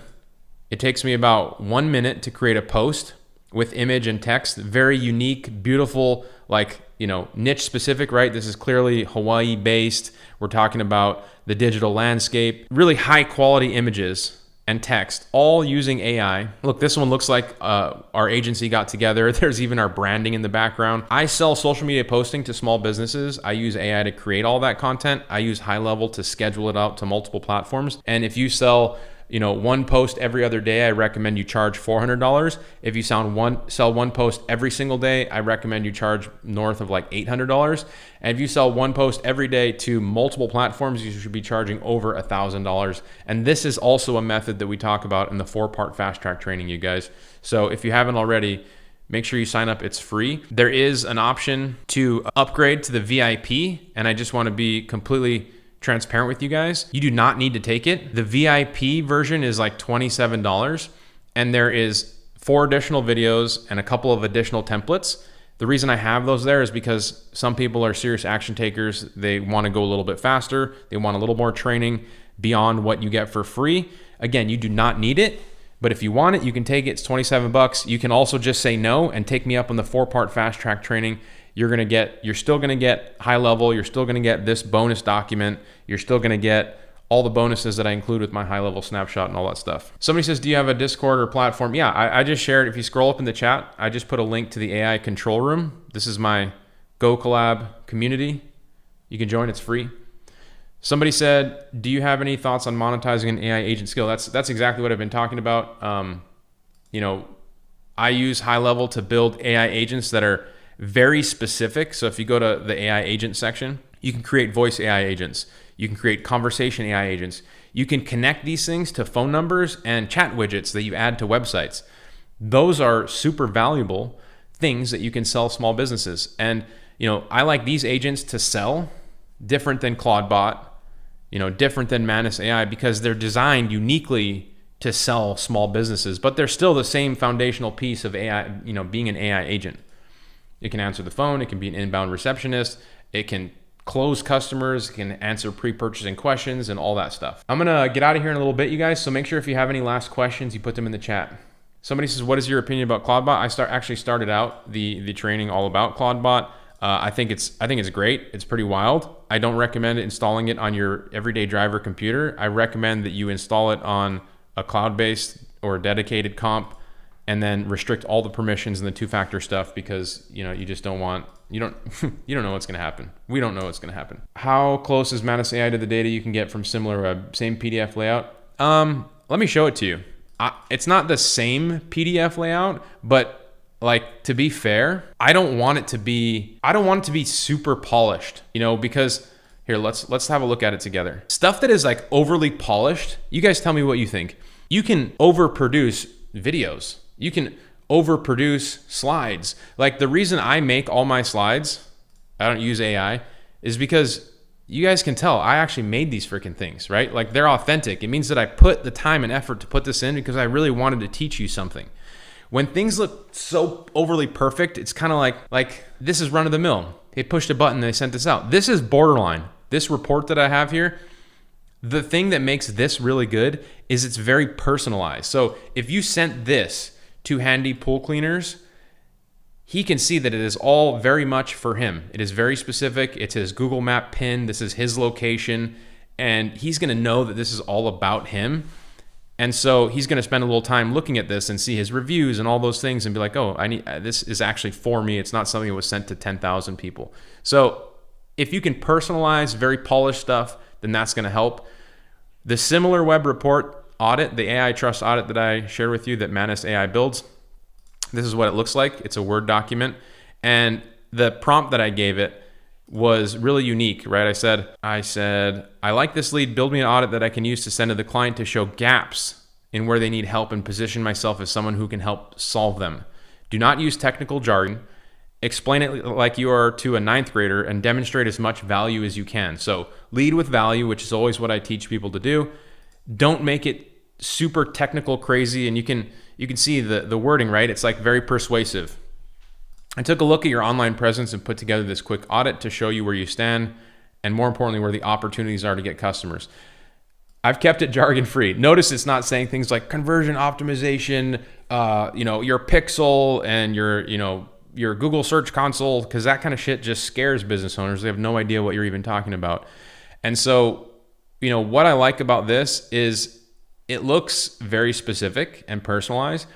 It takes me about 1 minute to create a post with image and text, very unique, beautiful, niche specific, right? This is clearly Hawaii based. We're talking about the digital landscape, really high quality images and text, all using AI. Look, this one looks like our agency got together. There's even our branding in the background. I sell social media posting to small businesses. I use AI to create all that content. I use HighLevel to schedule it out to multiple platforms. And if you sell one post every other day, I recommend you charge $400. If you sell one post every single day, I recommend you charge north of like $800. And if you sell one post every day to multiple platforms, you should be charging over $1,000. And this is also a method that we talk about in the 4-part fast track training, you guys. So if you haven't already, make sure you sign up. It's free. There is an option to upgrade to the VIP, and I just want to be completely transparent with you guys. You do not need to take it. The VIP version is like $27, and there is 4 additional videos and a couple of additional templates. The reason I have those there is because some people are serious action takers. They want to go a little bit faster. They want a little more training beyond what you get for free. Again, you do not need it, But if you want it, you can take it. It's 27 bucks. You can also just say no and take me up on the 4-part fast track training. You're still going to get HighLevel. You're still going to get this bonus document. You're still going to get all the bonuses that I include with my HighLevel snapshot and all that stuff. Somebody says, do you have a Discord or platform? Yeah, I just shared. If you scroll up in the chat, I just put a link to the AI control room. This is my Go Collab community. You can join, it's free. Somebody said, do you have any thoughts on monetizing an AI agent skill? That's exactly what I've been talking about. I use HighLevel to build AI agents that are very specific. So if you go to the AI agent section, you can create voice AI agents. You can create conversation AI agents. You can connect these things to phone numbers and chat widgets that you add to websites. Those are super valuable things that you can sell small businesses. And, I like these agents to sell different than Clawdbot, different than Manus AI, because they're designed uniquely to sell small businesses, but they're still the same foundational piece of AI, being an AI agent. It can answer the phone. It can be an inbound receptionist. It can close customers, can answer pre-purchasing questions and all that stuff. I'm gonna get out of here in a little bit, you guys. So make sure if you have any last questions, you put them in the chat. Somebody says, what is your opinion about Cloudbot? I actually started out the training all about Cloudbot. I think it's great. It's pretty wild. I don't recommend installing it on your everyday driver computer. I recommend that you install it on a cloud-based or a dedicated comp, and then restrict all the permissions and the 2-factor stuff, because you just don't want, you don't know what's going to happen. We don't know what's going to happen. How close is Manus AI to the data you can get from similar web? Same PDF layout? Let me show it to you. It's not the same PDF layout, but to be fair, I don't want it to be super polished, because here, let's have a look at it together. Stuff that is overly polished, you guys tell me what you think. You can overproduce videos. You can overproduce slides. The reason I make all my slides, I don't use AI, is because you guys can tell I actually made these freaking things, right? They're authentic. It means that I put the time and effort to put this in because I really wanted to teach you something. When things look so overly perfect, it's kind of like this is run of the mill. They pushed a button and they sent this out. This is borderline. This report that I have here, the thing that makes this really good is it's very personalized. So if you sent this to Handy Pool Cleaners, he can see that it is all very much for him. It is very specific. It's his Google Map pin. This is his location. And he's going to know that this is all about him. And so he's going to spend a little time looking at this and see his reviews and all those things and be like, oh, this is actually for me. It's not something that was sent to 10,000 people. So if you can personalize very polished stuff, then that's going to help. The similar web report audit, the AI trust audit that I shared with you that Manus AI builds, this is what it looks like. It's a Word document. And the prompt that I gave it was really unique, right? I said, I like this lead. Build me an audit that I can use to send to the client to show gaps in where they need help and position myself as someone who can help solve them. Do not use technical jargon. Explain it like you are to a 9th grader and demonstrate as much value as you can. So lead with value, which is always what I teach people to do. Don't make it super technical, crazy, and you can see the wording, right? It's very persuasive. I took a look at your online presence and put together this quick audit to show you where you stand and, more importantly, where the opportunities are to get customers. I've kept it jargon free. Notice it's not saying things like conversion optimization, your pixel and your Google Search Console, because that kind of shit just scares business owners. They have no idea what you're even talking about. And so, what I like about this is it looks very specific and personalized,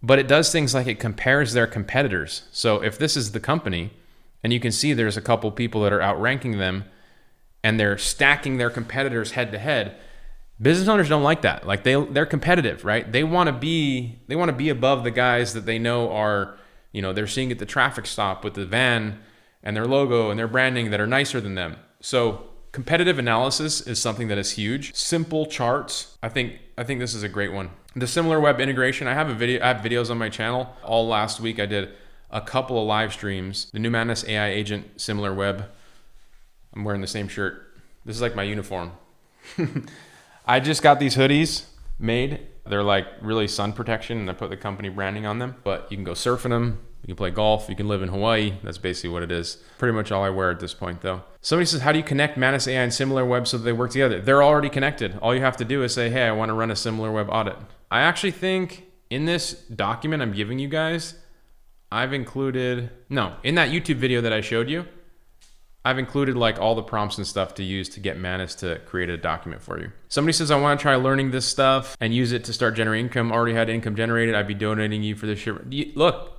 but it does things like it compares their competitors. So if this is the company, and you can see there's a couple people that are outranking them, and they're stacking their competitors head to head, business owners don't like that. They're competitive, right? They want to be above the guys that they know are, they're seeing at the traffic stop with the van and their logo and their branding that are nicer than them. So competitive analysis is something that is huge. Simple charts. I think this is a great one. The similar web integration. I have videos on my channel. All last week I did a couple of live streams. The new Manus AI agent, similar web. I'm wearing the same shirt. This is my uniform. I just got these hoodies made. They're really sun protection, and I put the company branding on them. But you can go surfing them. You can play golf. You can live in Hawaii. That's basically what it is. Pretty much all I wear at this point, though. Somebody says, how do you connect Manus AI and SimilarWeb so that they work together? They're already connected. All you have to do is say, hey, I want to run a SimilarWeb audit. I actually think in this document I'm giving you guys, I've included, no, in that YouTube video that I showed you, I've included like all the prompts and stuff to use to get Manus to create a document for you. Somebody says, I want to try learning this stuff and use it to start generating income. Already had income generated. I'd be donating you for this shit. Look,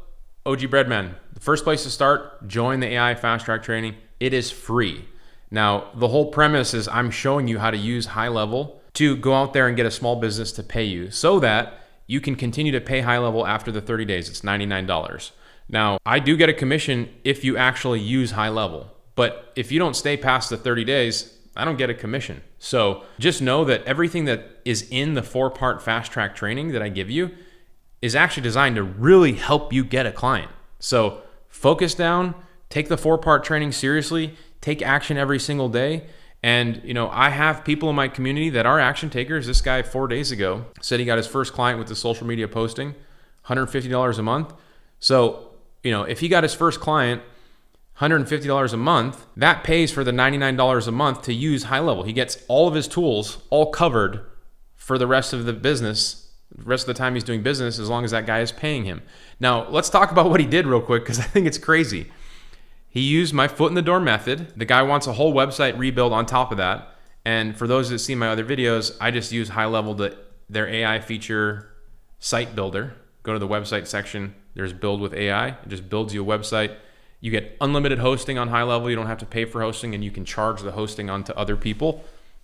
OG Breadman, the first place to start, join the AI FastTrack training. It is free. Now, the whole premise is I'm showing you how to use HighLevel to go out there and get a small business to pay you so that you can continue to pay HighLevel after the 30 days. It's $99. Now, I do get a commission if you actually use HighLevel, but if you don't stay past the 30 days, I don't get a commission. So just know that everything that is in the 4-part FastTrack training that I give you is actually designed to really help you get a client. So focus down, take the 4-part training seriously, take action every single day. And, you know, I have people in my community that are action takers. This guy 4 days ago said he got his first client with the social media posting, $150 a month. So, you know, if he got his first client, $150 a month, that pays for the $99 a month to use HighLevel. He gets all of his tools all covered for the rest of the business, the rest of the time he's doing business, as long as that guy is paying him. Now, let's talk about what he did real quick, because I think it's crazy. He used my foot in the door method. The guy wants a whole website rebuild on top of that. And for those that see my other videos, I just use HighLevel, their AI feature site builder. Go to the website section. There's build with AI. It just builds you a website. You get unlimited hosting on HighLevel. You don't have to pay for hosting, and you can charge the hosting onto other people.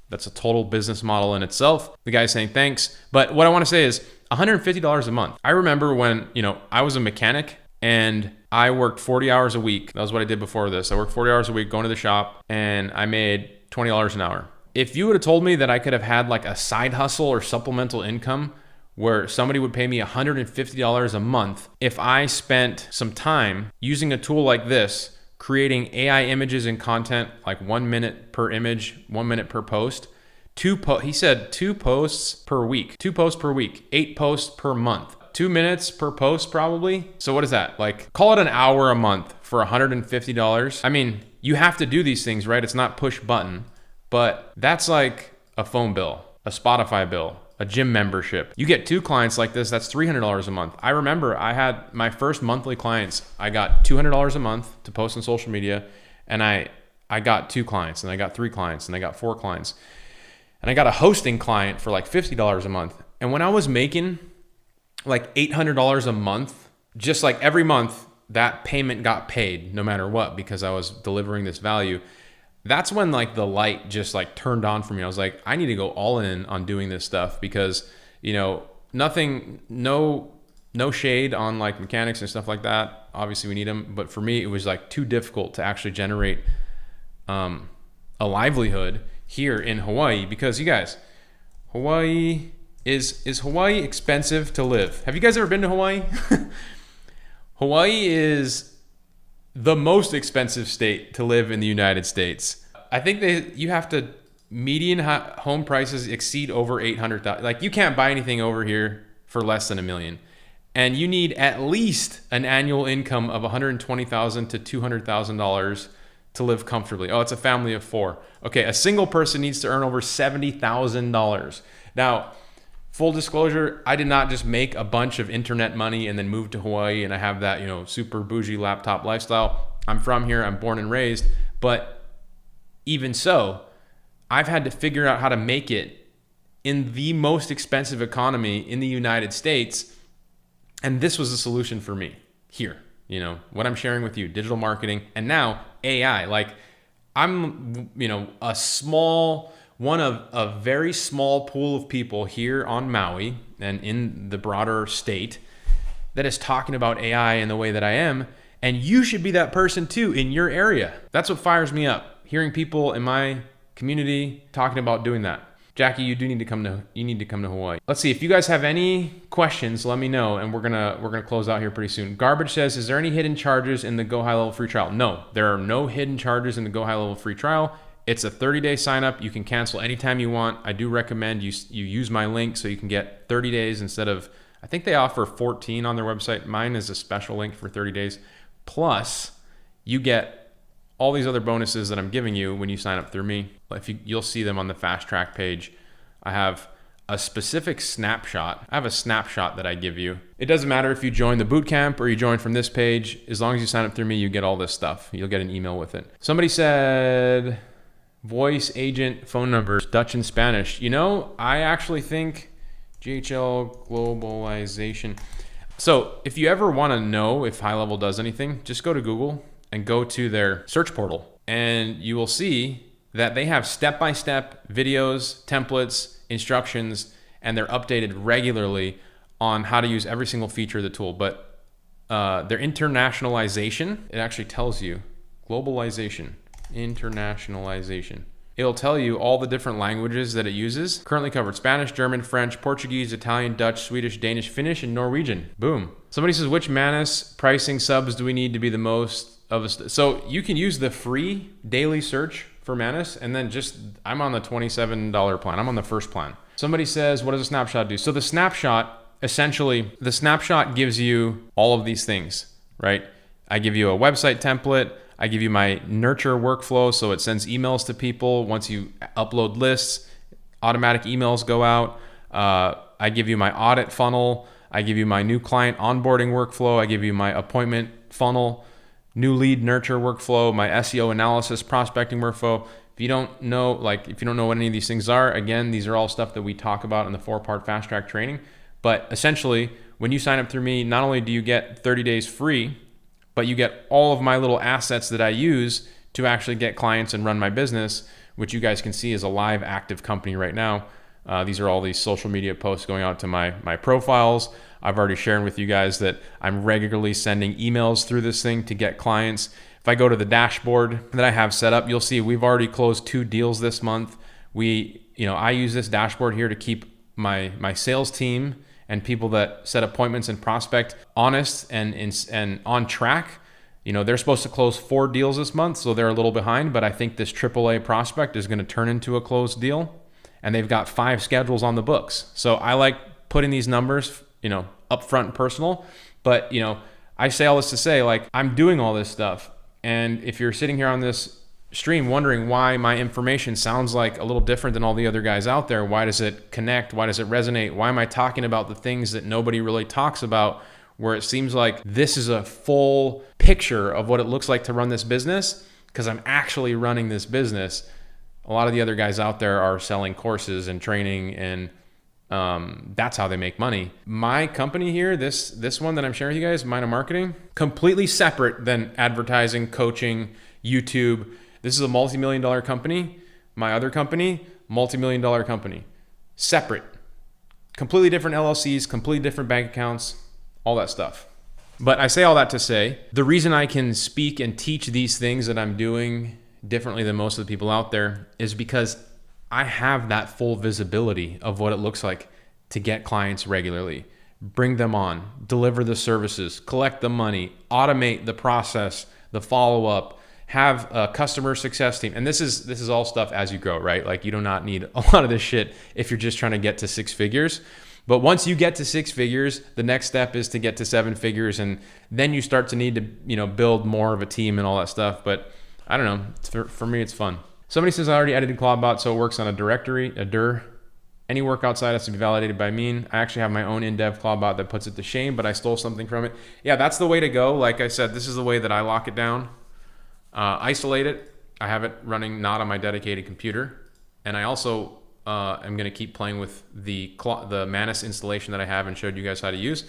That's a total business model in itself. The guy's saying thanks. But what I want to say is $150 a month. I remember when, you know, I was a mechanic and I worked 40 hours a week. That was what I did before this. I worked 40 hours a week going to the shop, and I made $20 an hour. If you would have told me that I could have had like a side hustle or supplemental income where somebody would pay me $150 a month if I spent some time using a tool like this, creating AI images and content, like 1 minute per image, 1 minute per post, he said 2 posts per week, 2 posts per week, 8 posts per month. 2 minutes per post probably. So what is that? Like, call it an hour a month for $150. I mean, you have to do these things, right? It's not push button, but that's like a phone bill, a Spotify bill, a gym membership. You get 2 clients like this, that's $300 a month. I remember I had my first monthly clients. I got $200 a month to post on social media, and I got 2 clients, and I got 3 clients, and I got 4 clients. And I got a hosting client for like $50 a month. And when I was making like $800 a month, just like every month that payment got paid no matter what, because I was delivering this value. That's when like the light just like turned on for me. I was like, I need to go all in on doing this stuff, because, you know, no shade on like mechanics and stuff like that. Obviously we need them, but for me it was like too difficult to actually generate a livelihood here in Hawaii, because you guys, Hawaii is Hawaii expensive to live? Have you guys ever been to Hawaii? Hawaii is the most expensive state to live in the United States. I think you have to, median home prices exceed over $800,000. Like, you can't buy anything over here for less than $1 million. And you need at least an annual income of $120,000 to $200,000 to live comfortably. Oh, it's a family of 4. Okay, a single person needs to earn over $70,000. Now, full disclosure, I did not just make a bunch of internet money and then move to Hawaii and I have that, you know, super bougie laptop lifestyle. I'm from here, I'm born and raised, but even so, I've had to figure out how to make it in the most expensive economy in the United States. And this was the solution for me here. You know, what I'm sharing with you, digital marketing, and now AI. Like, I'm, you know, one of a very small pool of people here on Maui and in the broader state that is talking about AI in the way that I am. And you should be that person too in your area. That's what fires me up. Hearing people in my community talking about doing that. Jackie, you need to come to Hawaii. Let's see, if you guys have any questions, let me know, and we're gonna close out here pretty soon. Garbage says, is there any hidden charges in the Go High Level free trial? No, there are no hidden charges in the Go High Level free trial. It's a 30-day sign up. You can cancel anytime you want. I do recommend you use my link so you can get 30 days instead of, I think they offer 14 on their website. Mine is a special link for 30 days. Plus, you get all these other bonuses that I'm giving you when you sign up through me. You'll see them on the FastTrack page. I have a specific snapshot. I have a snapshot that I give you. It doesn't matter if you join the bootcamp or you join from this page. As long as you sign up through me, you get all this stuff. You'll get an email with it. Somebody said voice agent phone numbers, Dutch and Spanish. You know, I actually think GHL globalization. So if you ever want to know if HighLevel does anything, just go to Google and go to their search portal, and you will see that they have step-by-step videos, templates, instructions, and they're updated regularly on how to use every single feature of the tool. But their internationalization, it actually tells you globalization, internationalization. It'll tell you all the different languages that it uses. Currently covered Spanish, German, French, Portuguese, Italian, Dutch, Swedish, Danish, Finnish, and Norwegian. Boom. Somebody says, which Manus pricing subs do we need to be the most of a so you can use the free daily search for Manus, and then I'm on the $27 plan. I'm on the first plan. Somebody says, what does a snapshot do? So the snapshot, essentially, the snapshot gives you all of these things, right? I give you a website template. I give you my nurture workflow, so it sends emails to people. Once you upload lists, automatic emails go out. I give you my audit funnel. I give you my new client onboarding workflow. I give you my appointment funnel, new lead nurture workflow, my SEO analysis, prospecting workflow. If you don't know what any of these things are, again, these are all stuff that we talk about in the 4-part fast track training. But essentially, when you sign up through me, not only do you get 30 days free, but you get all of my little assets that I use to actually get clients and run my business, which you guys can see is a live active company right now. These are all these social media posts going out to my profiles. I've already shared with you guys that I'm regularly sending emails through this thing to get clients. If I go to the dashboard that I have set up, you'll see we've already closed 2 deals this month. I use this dashboard here to keep my sales team and people that set appointments and prospect honest and on track. They're supposed to close 4 deals this month, so they're a little behind, but I think this AAA prospect is going to turn into a closed deal, and they've got 5 schedules on the books. So I like putting these numbers, upfront and personal, but I say all this to say, I'm doing all this stuff. And if you're sitting here on this stream wondering why my information sounds like a little different than all the other guys out there, why does it connect? Why does it resonate? Why am I talking about the things that nobody really talks about, where it seems like this is a full picture of what it looks like to run this business? Because I'm actually running this business. A lot of the other guys out there are selling courses and training, and that's how they make money. My company here, this one that I'm sharing with you guys, Mind of Marketing, completely separate than advertising, coaching, YouTube. This is a multi-million-dollar company. My other company, multi-million-dollar company. Separate. Completely different LLCs, completely different bank accounts, all that stuff. But I say all that to say, the reason I can speak and teach these things that I'm doing differently than most of the people out there is because I have that full visibility of what it looks like to get clients regularly, bring them on, deliver the services, collect the money, automate the process, the follow-up, have a customer success team. And this is all stuff as you grow, right? You do not need a lot of this shit if you're just trying to get to 6 figures. But once you get to 6 figures, the next step is to get to 7 figures. And then you start to need to, build more of a team and all that stuff. But I don't know, for me, it's fun. Somebody says I already edited Clawdbot, so it works on a directory, a dir. Any work outside has to be validated by me. I actually have my own in-dev Clawdbot that puts it to shame, but I stole something from it. Yeah, that's the way to go. Like I said, this is the way that I lock it down. Isolate it. I have it running not on my dedicated computer. And I also am going to keep playing with the Manus installation that I have and showed you guys how to use.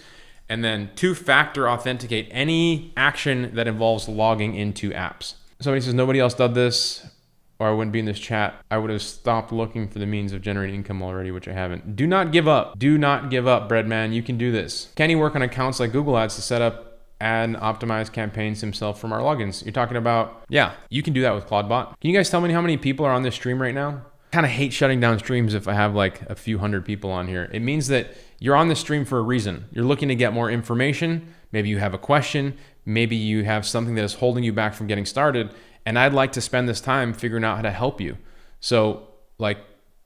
And then 2-factor authenticate any action that involves logging into apps. Somebody says nobody else did this, or I wouldn't be in this chat. I would have stopped looking for the means of generating income already, which I haven't. Do not give up. Do not give up, Breadman. You can do this. Can he work on accounts like Google Ads to set up and optimize campaigns himself from our logins? You're talking about, yeah, you can do that with Cloudbot. Can you guys tell me how many people are on this stream right now? I kind of hate shutting down streams if I have a few hundred people on here. It means that you're on this stream for a reason. You're looking to get more information. Maybe you have a question. Maybe you have something that is holding you back from getting started. And I'd like to spend this time figuring out how to help you. So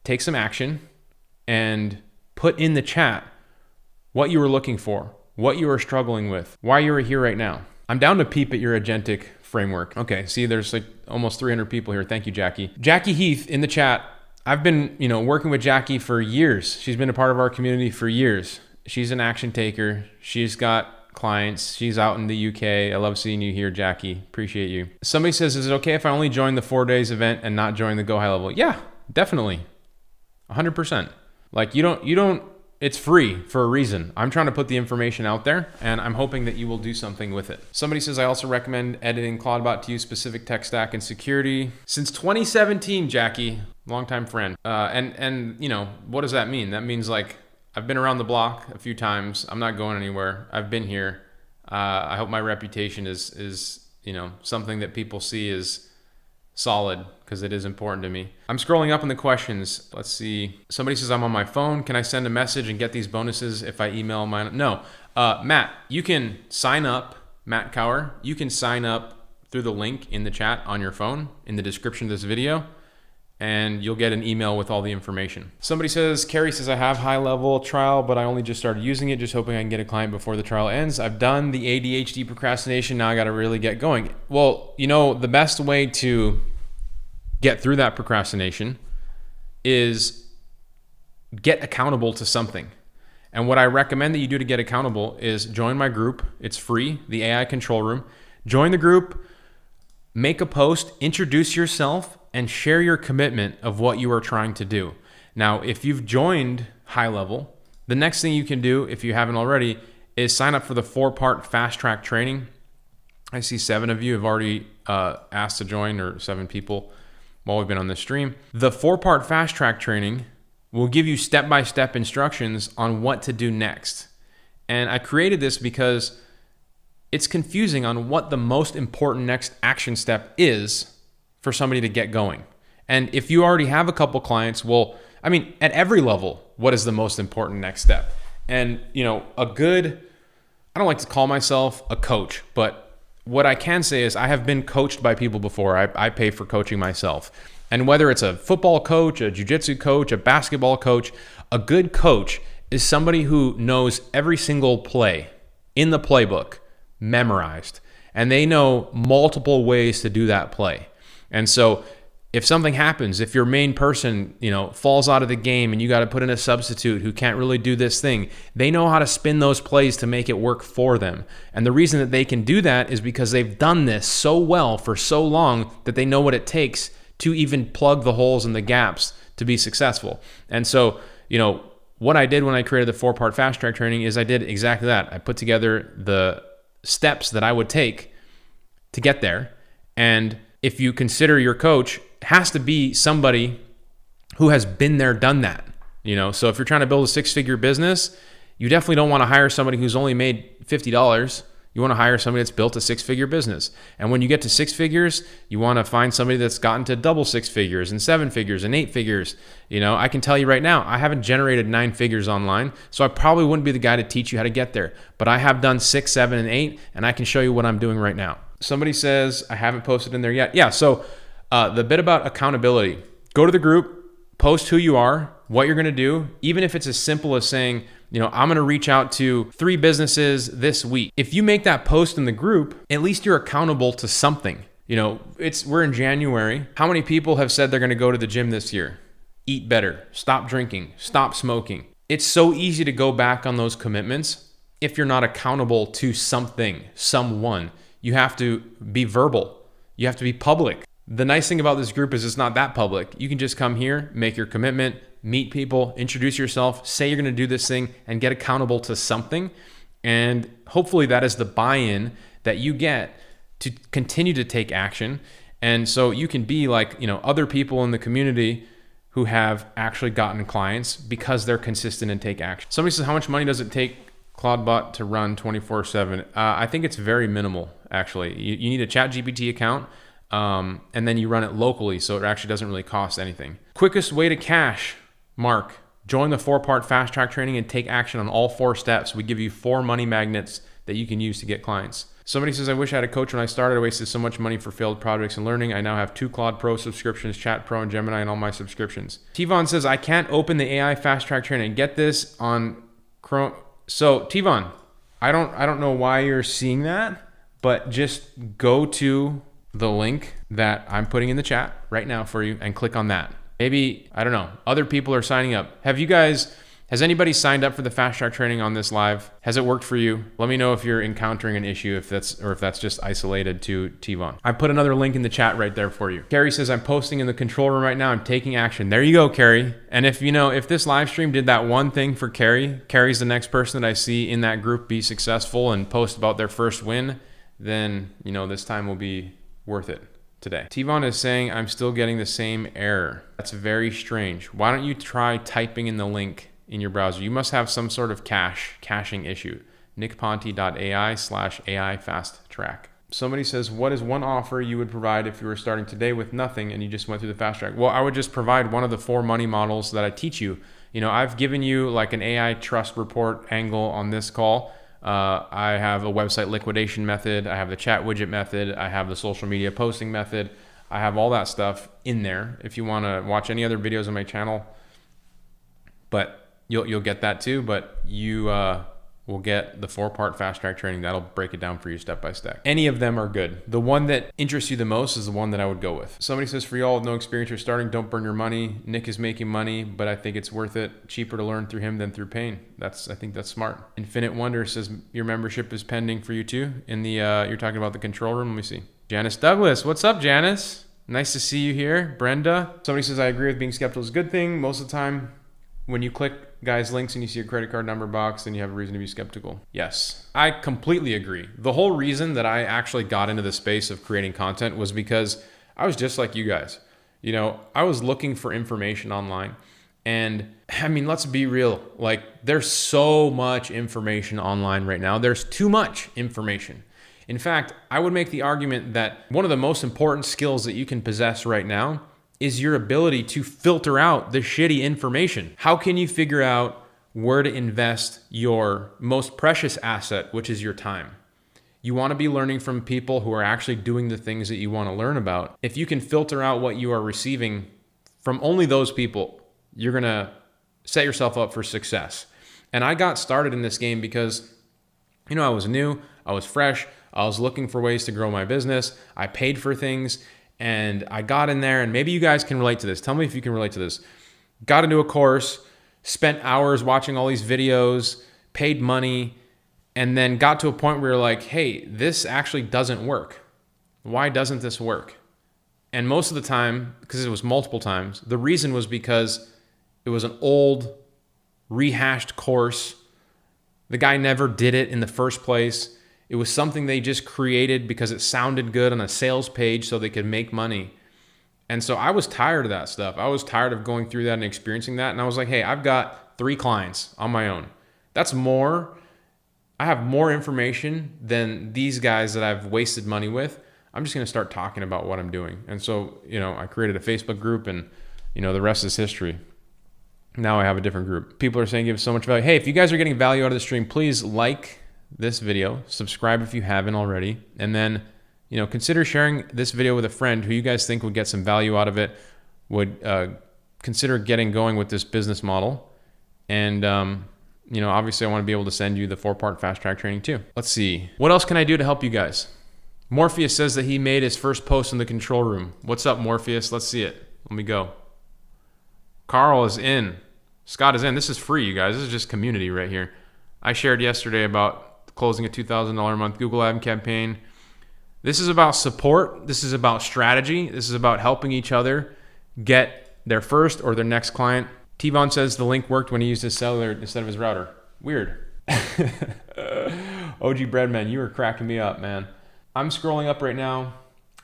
take some action and put in the chat what you were looking for, what you were struggling with, why you were here right now. I'm down to peep at your agentic framework. Okay, see, there's almost 300 people here. Thank you, Jackie. Jackie Heath in the chat. I've been, working with Jackie for years. She's been a part of our community for years. She's an action taker. She's got clients. She's out in the UK. I love seeing you here, Jackie. Appreciate you. Somebody says, is it okay if I only join the 4 days event and not join the Go High Level? Yeah, definitely. 100%. Like you don't, it's free for a reason. I'm trying to put the information out there and I'm hoping that you will do something with it. Somebody says, I also recommend editing Cloudbot to use specific tech stack and security. Since 2017, Jackie, longtime friend. And what does that mean? That means like, I've been around the block a few times. I'm not going anywhere. I've been here. I hope my reputation is something that people see as solid because it is important to me. I'm scrolling up in the questions. Let's see. Somebody says I'm on my phone. Can I send a message and get these bonuses if I email mine? No. Matt, you can sign up. Matt Cower, you can sign up through the link in the chat on your phone in the description of this video, and you'll get an email with all the information. Somebody says, Carrie says, I have HighLevel trial, but I only just started using it, just hoping I can get a client before the trial ends. I've done the ADHD procrastination. Now I got to really get going. Well, the best way to get through that procrastination is get accountable to something. And what I recommend that you do to get accountable is join my group. It's free, the AI Control Room. Join the group, make a post, introduce yourself, and share your commitment of what you are trying to do. Now, if you've joined HighLevel, the next thing you can do, if you haven't already, is sign up for the 4-part FastTrack training. I see 7 of you have already asked to join, or 7 people while we've been on this stream. The 4-part FastTrack training will give you step-by-step instructions on what to do next. And I created this because it's confusing on what the most important next action step is for somebody to get going. And if you already have a couple clients, at every level, what is the most important next step? And, I don't like to call myself a coach, but what I can say is I have been coached by people before. I pay for coaching myself. And whether it's a football coach, a jiu-jitsu coach, a basketball coach, a good coach is somebody who knows every single play in the playbook memorized. And they know multiple ways to do that play. And so if something happens, if your main person, falls out of the game and you got to put in a substitute who can't really do this thing, they know how to spin those plays to make it work for them. And the reason that they can do that is because they've done this so well for so long that they know what it takes to even plug the holes and the gaps to be successful. And so, what I did when I created the 4-part FastTrack training is I did exactly that. I put together the steps that I would take to get there. And if you consider your coach, it has to be somebody who has been there, done that. So if you're trying to build a 6-figure business, you definitely don't want to hire somebody who's only made $50. You want to hire somebody that's built a 6-figure business. And when you get to 6 figures, you want to find somebody that's gotten to double 6 figures and 7 figures and 8 figures. I can tell you right now, I haven't generated 9 figures online, so I probably wouldn't be the guy to teach you how to get there. But I have done 6, 7, and 8, and I can show you what I'm doing right now. Somebody says, I haven't posted in there yet. Yeah, so the bit about accountability, go to the group, post who you are, what you're going to do, even if it's as simple as saying, I'm going to reach out to 3 businesses this week. If you make that post in the group, at least you're accountable to something. We're in January. How many people have said they're going to go to the gym this year? Eat better, stop drinking, stop smoking. It's so easy to go back on those commitments if you're not accountable to something, someone. You have to be verbal. You have to be public. The nice thing about this group is it's not that public. You can just come here, make your commitment, meet people, introduce yourself, say you're going to do this thing, and get accountable to something. And hopefully that is the buy-in that you get to continue to take action. And so you can be like, other people in the community who have actually gotten clients because they're consistent and take action. Somebody says, how much money does it take Cloudbot to run 24/7? I think it's very minimal, actually. You need a ChatGPT account, and then you run it locally, so it actually doesn't really cost anything. Quickest way to cash, Mark. Join the 4-part FastTrack training and take action on all 4 steps. We give you 4 money magnets that you can use to get clients. Somebody says, I wish I had a coach when I started. I wasted so much money for failed projects and learning. I now have 2 Claude Pro subscriptions, Chat Pro and Gemini, and all my subscriptions. Tivon says, I can't open the AI FastTrack training. Get this on Chrome. So Tivon, I don't know why you're seeing that, but just go to the link that I'm putting in the chat right now for you and click on that. Maybe, I don't know, other people are signing up. Has anybody signed up for the Fast Track training on this live? Has it worked for you? Let me know if you're encountering an issue, if that's just isolated to T-Von. I put another link in the chat right there for you. Carrie says, I'm posting in the control room right now. I'm taking action. There you go, Carrie. And if this live stream did that one thing for Carrie's the next person that I see in that group be successful and post about their first win, then, this time will be worth it today. T-Von is saying, I'm still getting the same error. That's very strange. Why don't you try typing in the link in your browser? You must have some sort of caching issue. nickponte.ai/AI FastTrack. Somebody says, what is one offer you would provide if you were starting today with nothing and you just went through the Fast Track? Well, I would just provide one of the 4 money models that I teach you. I've given you like an AI trust report angle on this call. I have a website liquidation method. I have the chat widget method. I have the social media posting method. I have all that stuff in there. If you want to watch any other videos on my channel, but you'll get that too. But you will get the 4-part Fast Track training. That'll break it down for you step by step. Any of them are good. The one that interests you the most is the one that I would go with. Somebody says, for y'all with no experience or starting, don't burn your money. Nick is making money, but I think it's worth it. Cheaper to learn through him than through pain. I think that's smart. Infinite Wonder says, your membership is pending for you too. You're talking about the control room. Let me see. Janice Douglas. What's up, Janice? Nice to see you here. Brenda. Somebody says, I agree with being skeptical is a good thing. Most of the time, when you click guys' links and you see a credit card number box, then you have a reason to be skeptical. Yes, I completely agree. The whole reason that I actually got into the space of creating content was because I was just like you guys. I was looking for information online. And let's be real. There's so much information online right now. There's too much information. In fact, I would make the argument that one of the most important skills that you can possess right now is your ability to filter out the shitty information. How can you figure out where to invest your most precious asset, which is your time? You want to be learning from people who are actually doing the things that you want to learn about. If you can filter out what you are receiving from only those people, you're going to set yourself up for success. And I got started in this game because, I was new, I was fresh, I was looking for ways to grow my business. I paid for things. And I got in there, and maybe you guys can relate to this. Tell me if you can relate to this. Got into a course, spent hours watching all these videos, paid money, and then got to a point where you're like, hey, this actually doesn't work. Why doesn't this work? And most of the time, because it was multiple times, the reason was because it was an old, rehashed course. The guy never did it in the first place. It was something they just created because it sounded good on a sales page so they could make money. And so I was tired of that stuff. I was tired of going through that and experiencing that. And I was like, hey, I've got 3 clients on my own. That's more. I have more information than these guys that I've wasted money with. I'm just going to start talking about what I'm doing. And so, I created a Facebook group, and, the rest is history. Now I have a different group. People are saying give so much value. Hey, if you guys are getting value out of the stream, please like this video, subscribe if you haven't already, and then consider sharing this video with a friend who you guys think would get some value out of it, would consider getting going with this business model. And obviously I want to be able to send you the 4-part Fast Track training too. Let's see, what else can I do to help you guys? Morpheus says that he made his first post in the control room. What's up, Morpheus? Let's see it. Let me go. Carl is in. Scott is in. This is free, you guys. This is just community right here. I shared yesterday about closing a $2,000 a month Google ad campaign. This is about support. This is about strategy. This is about helping each other get their first or their next client. T-Von says the link worked when he used his cellular instead of his router. Weird. OG Breadman, you were cracking me up, man. I'm scrolling up right now.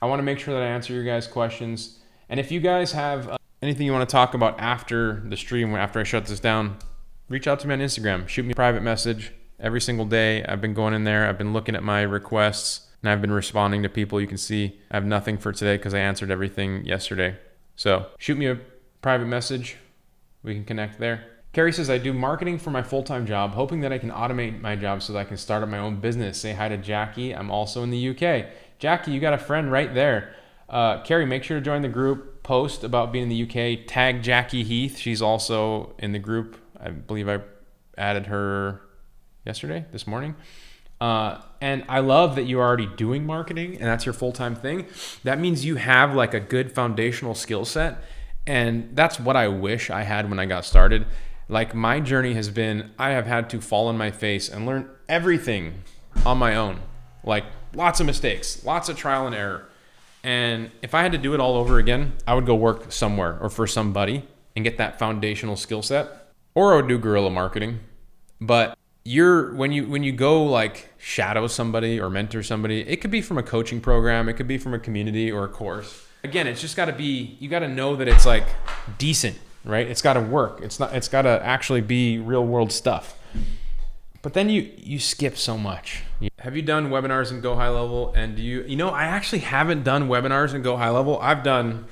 I want to make sure that I answer your guys' questions. And if you guys have anything you want to talk about after the stream, after I shut this down, reach out to me on Instagram. Shoot me a private message. Every single day, I've been going in there. I've been looking at my requests, and I've been responding to people. You can see I have nothing for today because I answered everything yesterday. So shoot me a private message. We can connect there. Carrie says, I do marketing for my full-time job, hoping that I can automate my job so that I can start up my own business. Say hi to Jackie. I'm also in the UK. Jackie, you got a friend right there. Carrie, make sure to join the group. Post about being in the UK. Tag Jackie Heath. She's also in the group. I believe I added her this morning. And I love that you're already doing marketing and that's your full-time thing. That means you have like a good foundational skill set. And that's what I wish I had when I got started. Like, my journey has been, I have had to fall on my face and learn everything on my own. Like, lots of mistakes, lots of trial and error. And if I had to do it all over again, I would go work somewhere or for somebody and get that foundational skill set, or I would do guerrilla marketing. But when you go like shadow somebody or mentor somebody, it could be from a coaching program, it could be from a community or a course. Again, it's just got to be, you got to know that it's like decent, right? It's got to work. It's got to actually be real world stuff. But then you skip so much. Have you done webinars in Go High Level? And I actually haven't done webinars in Go High Level. I've done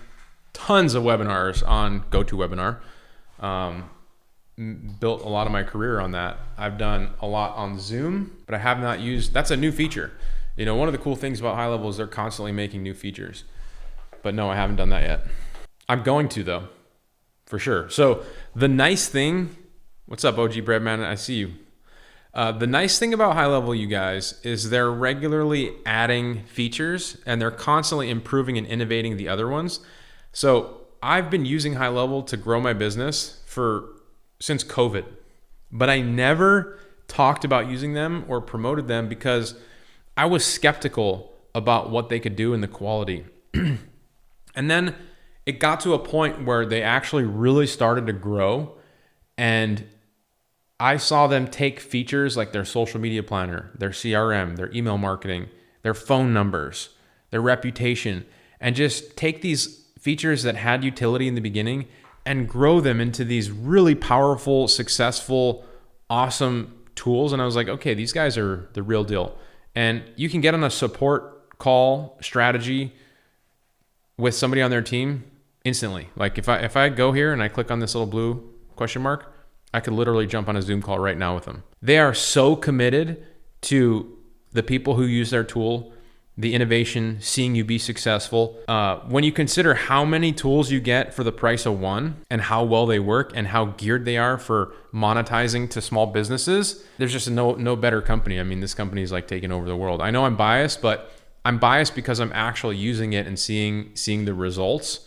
tons of webinars on GoToWebinar. Built a lot of my career on that. I've done a lot on Zoom, but I have not used, that's a new feature. One of the cool things about High Level is they're constantly making new features. But no, I haven't done that yet. I'm going to though, for sure. So the nice thing, what's up OG Breadman? I see you. The nice thing about High Level, you guys, is they're regularly adding features and they're constantly improving and innovating the other ones. So I've been using High Level to grow my business since COVID, but I never talked about using them or promoted them because I was skeptical about what they could do and the quality. And then it got to a point where they actually really started to grow, and I saw them take features like their social media planner, their CRM, their email marketing, their phone numbers, their reputation, and just take these features that had utility in the beginning and grow them into these really powerful, successful, awesome tools. And I was like, okay, these guys are the real deal. And you can get on a support call strategy with somebody on their team instantly. Like if I go here and I click on this little blue question mark, I could literally jump on a Zoom call right now with them. They are so committed to the people who use their tool, the innovation, seeing you be successful. When you consider how many tools you get for the price of one and how well they work and how geared they are for monetizing to small businesses, there's just no better company. I mean, this company is like taking over the world. I know I'm biased, but I'm biased because I'm actually using it and seeing the results.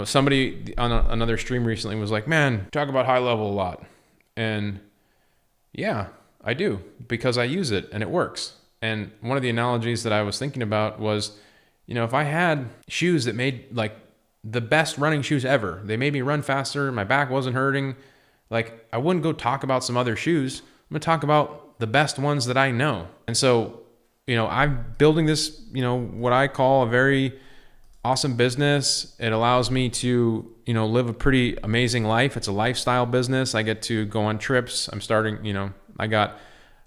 Somebody on another stream recently was like, man, talk about High Level a lot. And yeah, I do, because I use it and it works. And one of the analogies that I was thinking about was, if I had shoes that made like the best running shoes ever, they made me run faster, my back wasn't hurting, like I wouldn't go talk about some other shoes. I'm gonna talk about the best ones that I know. And so, I'm building this, what I call a very awesome business. It allows me to, live a pretty amazing life. It's a lifestyle business. I get to go on trips. I'm starting, I got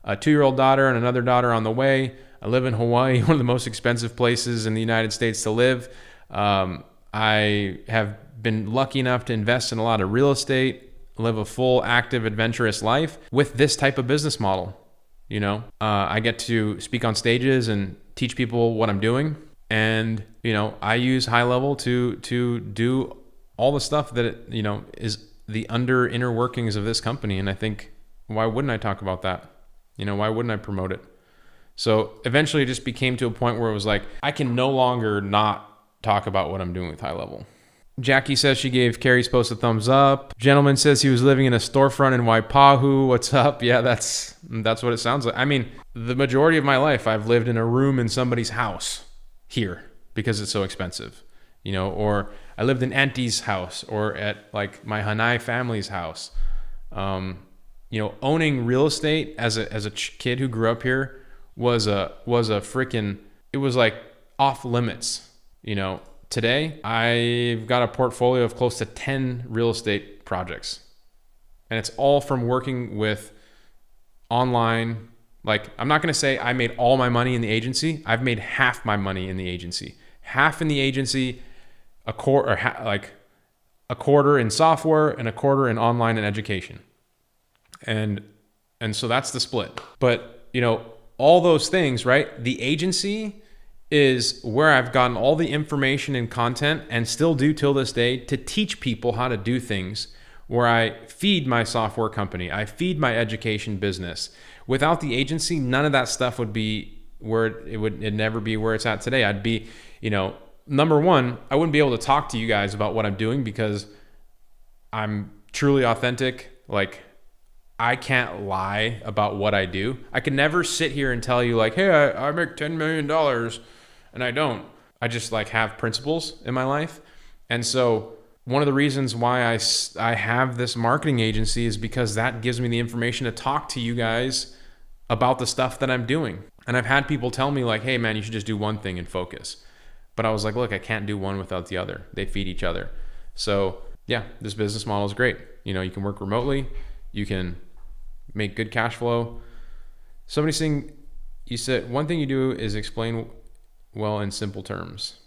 a 2-year-old daughter and another daughter on the way. I live in Hawaii, one of the most expensive places in the United States to live. I have been lucky enough to invest in a lot of real estate, live a full, active, adventurous life with this type of business model. I get to speak on stages and teach people what I'm doing. And, I use High Level to do all the stuff that, is the inner workings of this company. And I think, why wouldn't I talk about that? Why wouldn't I promote it? So eventually it just became to a point where it was like, I can no longer not talk about what I'm doing with High Level. Jackie says she gave Carrie's post a thumbs up. Gentleman says he was living in a storefront in Waipahu. What's up? Yeah, that's what it sounds like. I mean, the majority of my life, I've lived in a room in somebody's house here because it's so expensive, or I lived in Auntie's house or at like my Hanai family's house. Owning real estate as a kid who grew up here was a freaking, it was like off limits. Today I've got a portfolio of close to 10 real estate projects, and it's all from working with online. Like, I'm not going to say I made all my money in the agency. I've made half my money in the agency, half in the agency, a quarter in software and a quarter in online and education. And so that's the split. But, all those things, right? The agency is where I've gotten all the information and content, and still do till this day, to teach people how to do things, where I feed my software company, I feed my education business. Without the agency, none of that stuff would be where it'd never be where it's at today. I'd be, number one, I wouldn't be able to talk to you guys about what I'm doing because I'm truly authentic. Like, I can't lie about what I do. I can never sit here and tell you like, hey, I make $10 million and I don't. I just like have principles in my life. And so one of the reasons why I have this marketing agency is because that gives me the information to talk to you guys about the stuff that I'm doing. And I've had people tell me like, hey man, you should just do one thing and focus. But I was like, look, I can't do one without the other. They feed each other. So yeah, this business model is great. You know, you can work remotely. You can make good cash flow. Somebody's saying, you said one thing you do is explain well in simple terms.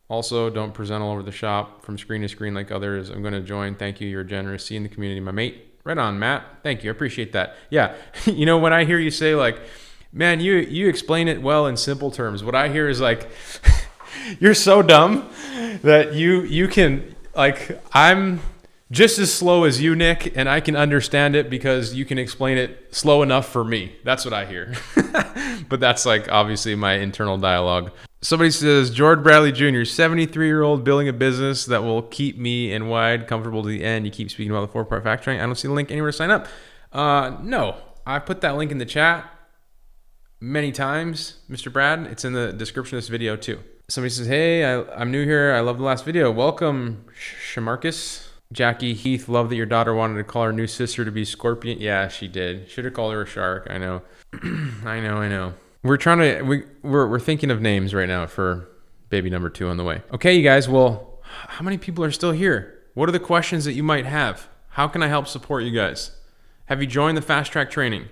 Also, don't present all over the shop from screen to screen like others. I'm going to join. Thank you. You're generous. See you in the community, my mate. Right on, Matt. Thank you. I appreciate that. Yeah. You know, when I hear you say like, man, you explain it well in simple terms, what I hear is like, you're so dumb that you can, like, I'm just as slow as you, Nick, and I can understand it because you can explain it slow enough for me. That's what I hear. But that's like obviously my internal dialogue. Somebody says, George Bradley Jr., 73-year-old building a business that will keep me and wide comfortable to the end. You keep speaking about the 4-part FastTrack. I don't see the link anywhere to sign up. No, I put that link in the chat many times, Mr. Brad. It's in the description of this video too. Somebody says, hey, I'm new here. I love the last video. Welcome, Shamarcus. Jackie Heath, love that your daughter wanted to call her new sister to be Scorpion. Yeah, she did. Should have called her a shark. I know. I know. We're thinking of names right now for baby number 2 on the way. Okay, you guys. Well, how many people are still here? What are the questions that you might have? How can I help support you guys? Have you joined the FastTrack training?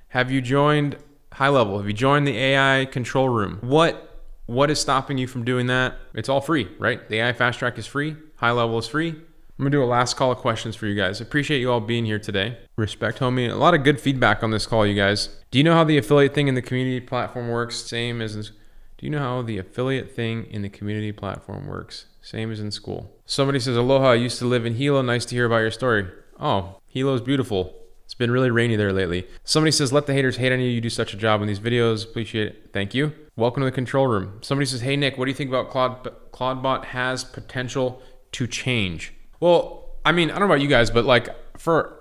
Have you joined HighLevel? Have you joined the AI control room? What is stopping you from doing that? It's all free, right? The AI FastTrack is free. HighLevel is free. I'm gonna do a last call of questions for you guys. Appreciate you all being here today. Respect, homie. A lot of good feedback on this call, you guys. Do you know how the affiliate thing in the community platform works? Same as in, do you know how the affiliate thing in the community platform works? Same as in school. Somebody says, aloha, I used to live in Hilo. Nice to hear about your story. Oh, Hilo's beautiful. It's been really rainy there lately. Somebody says, let the haters hate on you. You do such a job in these videos. Appreciate it. Thank you. Welcome to the control room. Somebody says, hey, Nick, what do you think about Cloudbot has potential to change? Well, I mean, I don't know about you guys, but like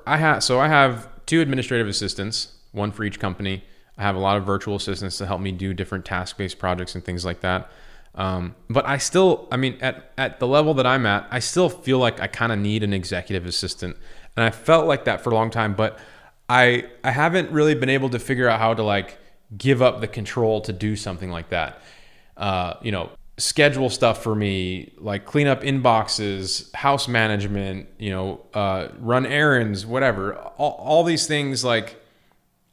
I have 2 administrative assistants, one for each company. I have a lot of virtual assistants to help me do different task-based projects and things like that. But I still, I mean, at the level that I'm at, I still feel like I kind of need an executive assistant. And I felt like that for a long time, but I haven't really been able to figure out how to like give up the control to do something like that. You know, schedule stuff for me, like clean up inboxes, house management, you know, run errands, whatever. All these things, like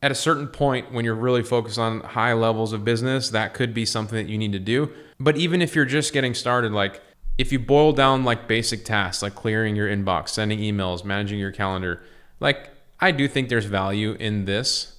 at a certain point when you're really focused on high levels of business, that could be something that you need to do. But even if you're just getting started, like if you boil down like basic tasks, like clearing your inbox, sending emails, managing your calendar, like I do think there's value in this.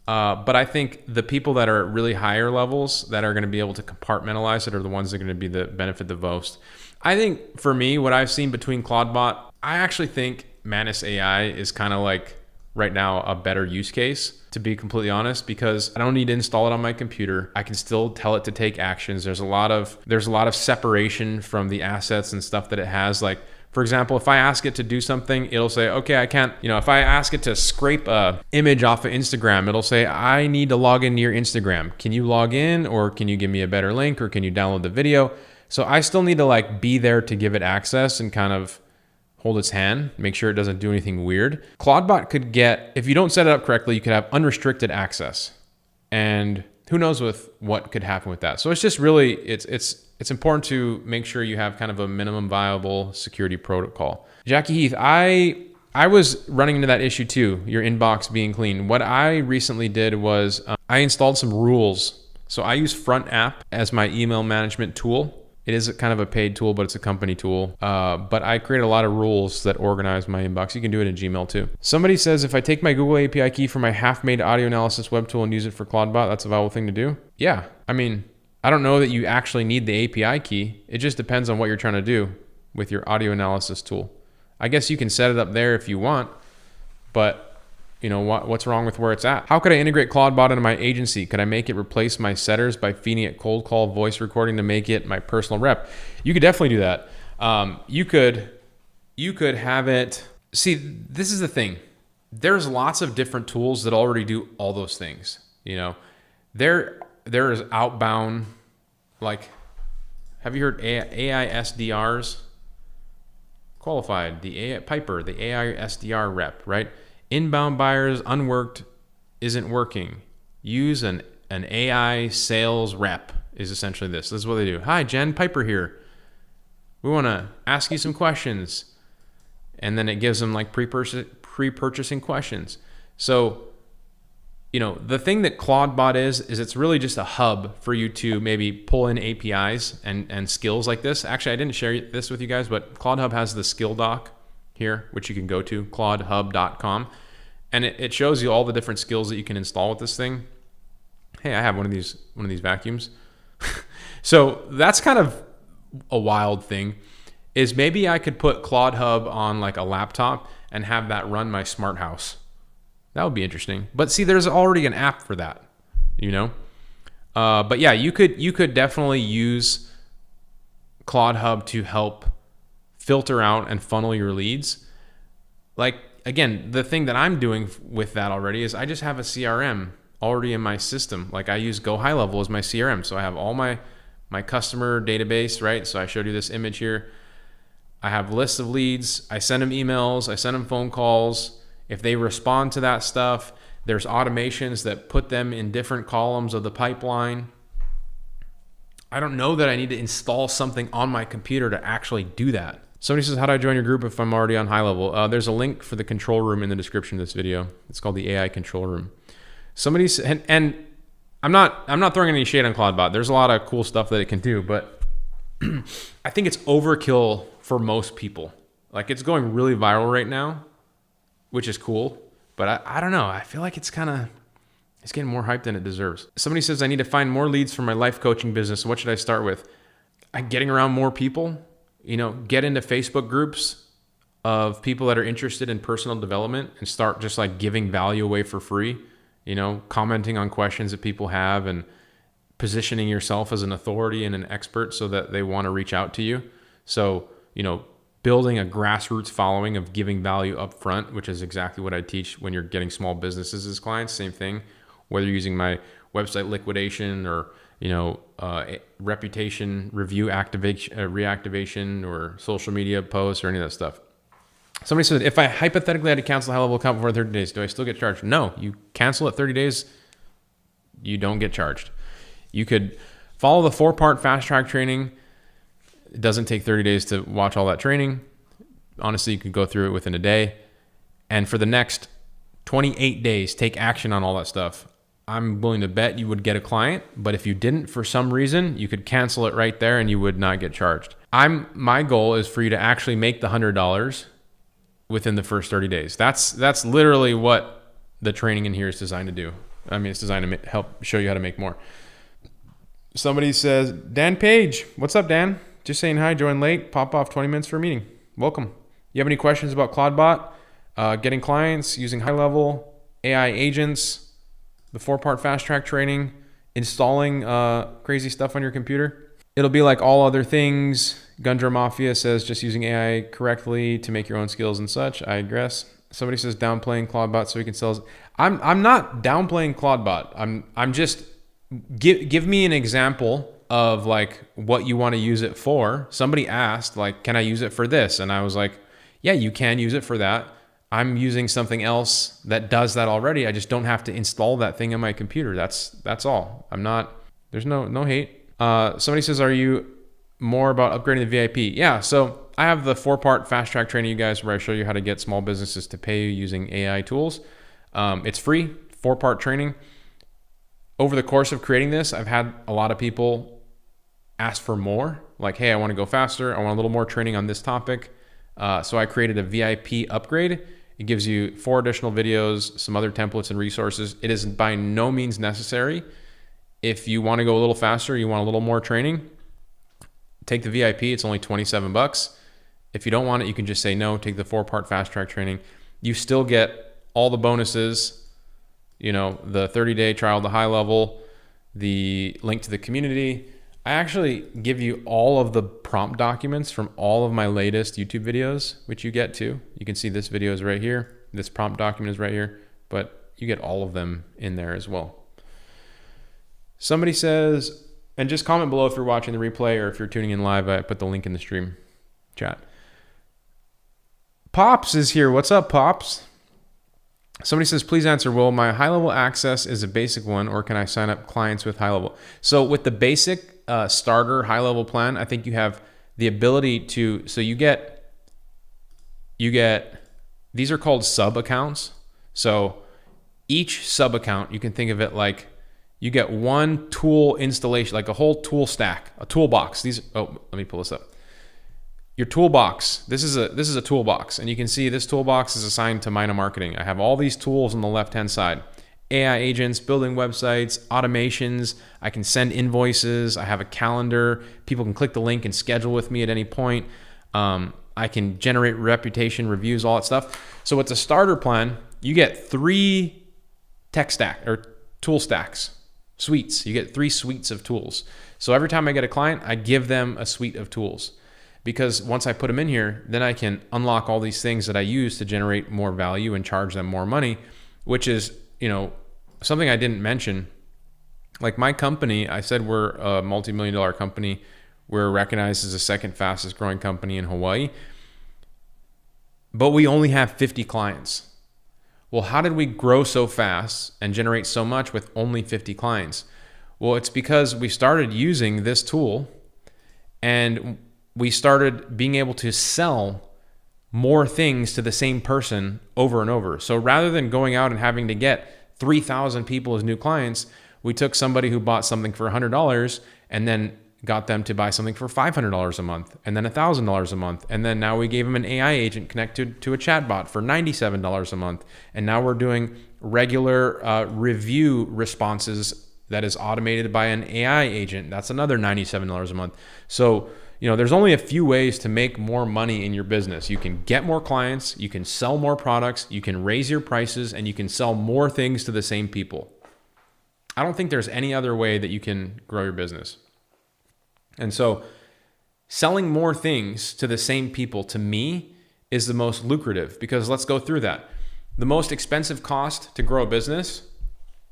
But I think the people that are at really higher levels that are going to be able to compartmentalize it are the ones that are going to be the benefit the most. I think for me, what I've seen between Cloudbot, I actually think Manus AI is kind of like right now a better use case, to be completely honest, because I don't need to install it on my computer. I can still tell it to take actions. There's a lot of separation from the assets and stuff that it has. Like, for example, if I ask it to do something, it'll say, okay, I can't, you know, if I ask it to scrape a image off of Instagram, it'll say, I need to log into your Instagram. Can you log in, or can you give me a better link, or can you download the video? So I still need to like be there to give it access and kind of hold its hand, make sure it doesn't do anything weird. Cloudbot could get, if you don't set it up correctly, you could have unrestricted access. And who knows with what could happen with that. So it's just really, it's important to make sure you have kind of a minimum viable security protocol. Jackie Heath, I was running into that issue too, your inbox being clean. What I recently did was I installed some rules. So I use Front App as my email management tool. It is kind of a paid tool, but it's a company tool. But I create a lot of rules that organize my inbox. You can do it in Gmail too. Somebody says, if I take my Google API key from my half-made audio analysis web tool and use it for Cloudbot, that's a viable thing to do? Yeah, I mean, I don't know that you actually need the API key. It just depends on what you're trying to do with your audio analysis tool. I guess you can set it up there if you want, but you know, what's wrong with where it's at? How could I integrate Cloudbot into my agency? Could I make it replace my setters by feeding it cold call voice recording to make it my personal rep? You could definitely do that. You could you could have it. See, this is the thing. There's lots of different tools that already do all those things. There is outbound, like, have you heard AI SDRs? Qualified, the AI Piper, the AI SDR rep, right? Inbound buyers, unworked, isn't working. Use an AI sales rep is essentially this. This is what they do. Hi, Jen, Piper here. We want to ask you some questions. And then it gives them like pre-purchasing questions. So, the thing that Cloudbot is it's really just a hub for you to maybe pull in APIs and skills like this. Actually, I didn't share this with you guys, but CloudHub has the skill doc here, which you can go to, clawdhub.com. And it shows you all the different skills that you can install with this thing. Hey, I have one of these vacuums. So that's kind of a wild thing, is maybe I could put CloudHub on like a laptop and have that run my smart house. That would be interesting. But see, there's already an app for that, But yeah, you could definitely use CloudHub to help filter out and funnel your leads. Like, again, the thing that I'm doing with that already is I just have a CRM already in my system. Like, I use Go HighLevel as my CRM. So I have all my customer database, right? So I showed you this image here. I have lists of leads. I send them emails. I send them phone calls. If they respond to that stuff, there's automations that put them in different columns of the pipeline. I don't know that I need to install something on my computer to actually do that. Somebody says, how do I join your group if I'm already on HighLevel? There's a link for the control room in the description of this video. It's called the AI control room. Somebody said, and I'm not throwing any shade on Cloudbot. There's a lot of cool stuff that it can do, but I think it's overkill for most people. Like, it's going really viral right now, which is cool, but I don't know. I feel like it's getting more hype than it deserves. Somebody says, I need to find more leads for my life coaching business. What should I start with? Getting around more people, get into Facebook groups of people that are interested in personal development and start just like giving value away for free, commenting on questions that people have and positioning yourself as an authority and an expert so that they want to reach out to you. So, building a grassroots following of giving value up front, which is exactly what I teach when you're getting small businesses as clients. Same thing, whether you're using my website liquidation or, reputation review reactivation or social media posts or any of that stuff. Somebody said, if I hypothetically had to cancel a HighLevel account before 30 days, do I still get charged? No, you cancel it 30 days, you don't get charged. You could follow the 4-part FastTrack training. It doesn't take 30 days to watch all that training. Honestly, you could go through it within a day. And for the next 28 days, take action on all that stuff. I'm willing to bet you would get a client, but if you didn't for some reason, you could cancel it right there and you would not get charged. My goal is for you to actually make the $100 within the first 30 days. That's literally what the training in here is designed to do. I mean, it's designed to help show you how to make more. Somebody says, Dan Page, what's up, Dan? Just saying hi, join late, pop off 20 minutes for a meeting. Welcome. You have any questions about Cloudbot, getting clients, using HighLevel, AI agents, the 4-part FastTrack training, installing crazy stuff on your computer? It'll be like all other things. Gundra Mafia says just using AI correctly to make your own skills and such. I guess. Somebody says downplaying Cloudbot so he can sell. I'm not downplaying Cloudbot. I'm just give me an example of like what you want to use it for. Somebody asked like, can I use it for this? And I was like, yeah, you can use it for that. I'm using something else that does that already. I just don't have to install that thing on my computer. That's all. There's no hate. Somebody says, are you more about upgrading the VIP? Yeah. So I have the 4-part FastTrack training, you guys, where I show you how to get small businesses to pay you using AI tools. It's free, 4-part training. Over the course of creating this, I've had a lot of people ask for more, like, hey, I want to go faster. I want a little more training on this topic. So I created a VIP upgrade. It gives you 4 additional videos, some other templates and resources. It is by no means necessary. If you want to go a little faster, you want a little more training, take the VIP. It's only $27. If you don't want it, you can just say no, take the 4-part FastTrack training. You still get all the bonuses, the 30-day trial to HighLevel, the link to the community. I actually give you all of the prompt documents from all of my latest YouTube videos, which you get too. You can see this video is right here. This prompt document is right here, but you get all of them in there as well. Somebody says, and just comment below if you're watching the replay or if you're tuning in live. I put the link in the stream chat. Pops is here. What's up, Pops? Somebody says, please answer, Will, my high-level access is a basic one, or can I sign up clients with high-level? So with the basic starter high-level plan, I think you have the ability to, so you get, these are called sub-accounts. So each sub-account, you can think of it like you get one tool installation, like a whole tool stack, a toolbox. Let me pull this up. Your toolbox, this is a toolbox, and you can see this toolbox is assigned to Mina Marketing. I have all these tools on the left-hand side. AI agents, building websites, automations. I can send invoices. I have a calendar. People can click the link and schedule with me at any point. I can generate reputation, reviews, all that stuff. So it's a starter plan. You get 3 tech stack or tool stacks, suites. You get 3 suites of tools. So every time I get a client, I give them a suite of tools. Because once I put them in here, then I can unlock all these things that I use to generate more value and charge them more money, which is, something I didn't mention. Like my company, I said we're a multi-million-dollar company. We're recognized as the second fastest growing company in Hawaii, but we only have 50 clients. Well, how did we grow so fast and generate so much with only 50 clients? Well, it's because we started using this tool and we started being able to sell more things to the same person over and over. So rather than going out and having to get 3,000 people as new clients, we took somebody who bought something for $100 and then got them to buy something for $500 a month and then $1,000 a month. And then now we gave them an AI agent connected to a chatbot for $97 a month. And now we're doing regular review responses that is automated by an AI agent. That's another $97 a month. So there's only a few ways to make more money in your business. You can get more clients, you can sell more products, you can raise your prices, and you can sell more things to the same people. I don't think there's any other way that you can grow your business. And so selling more things to the same people, to me, is the most lucrative, because let's go through that. The most expensive cost to grow a business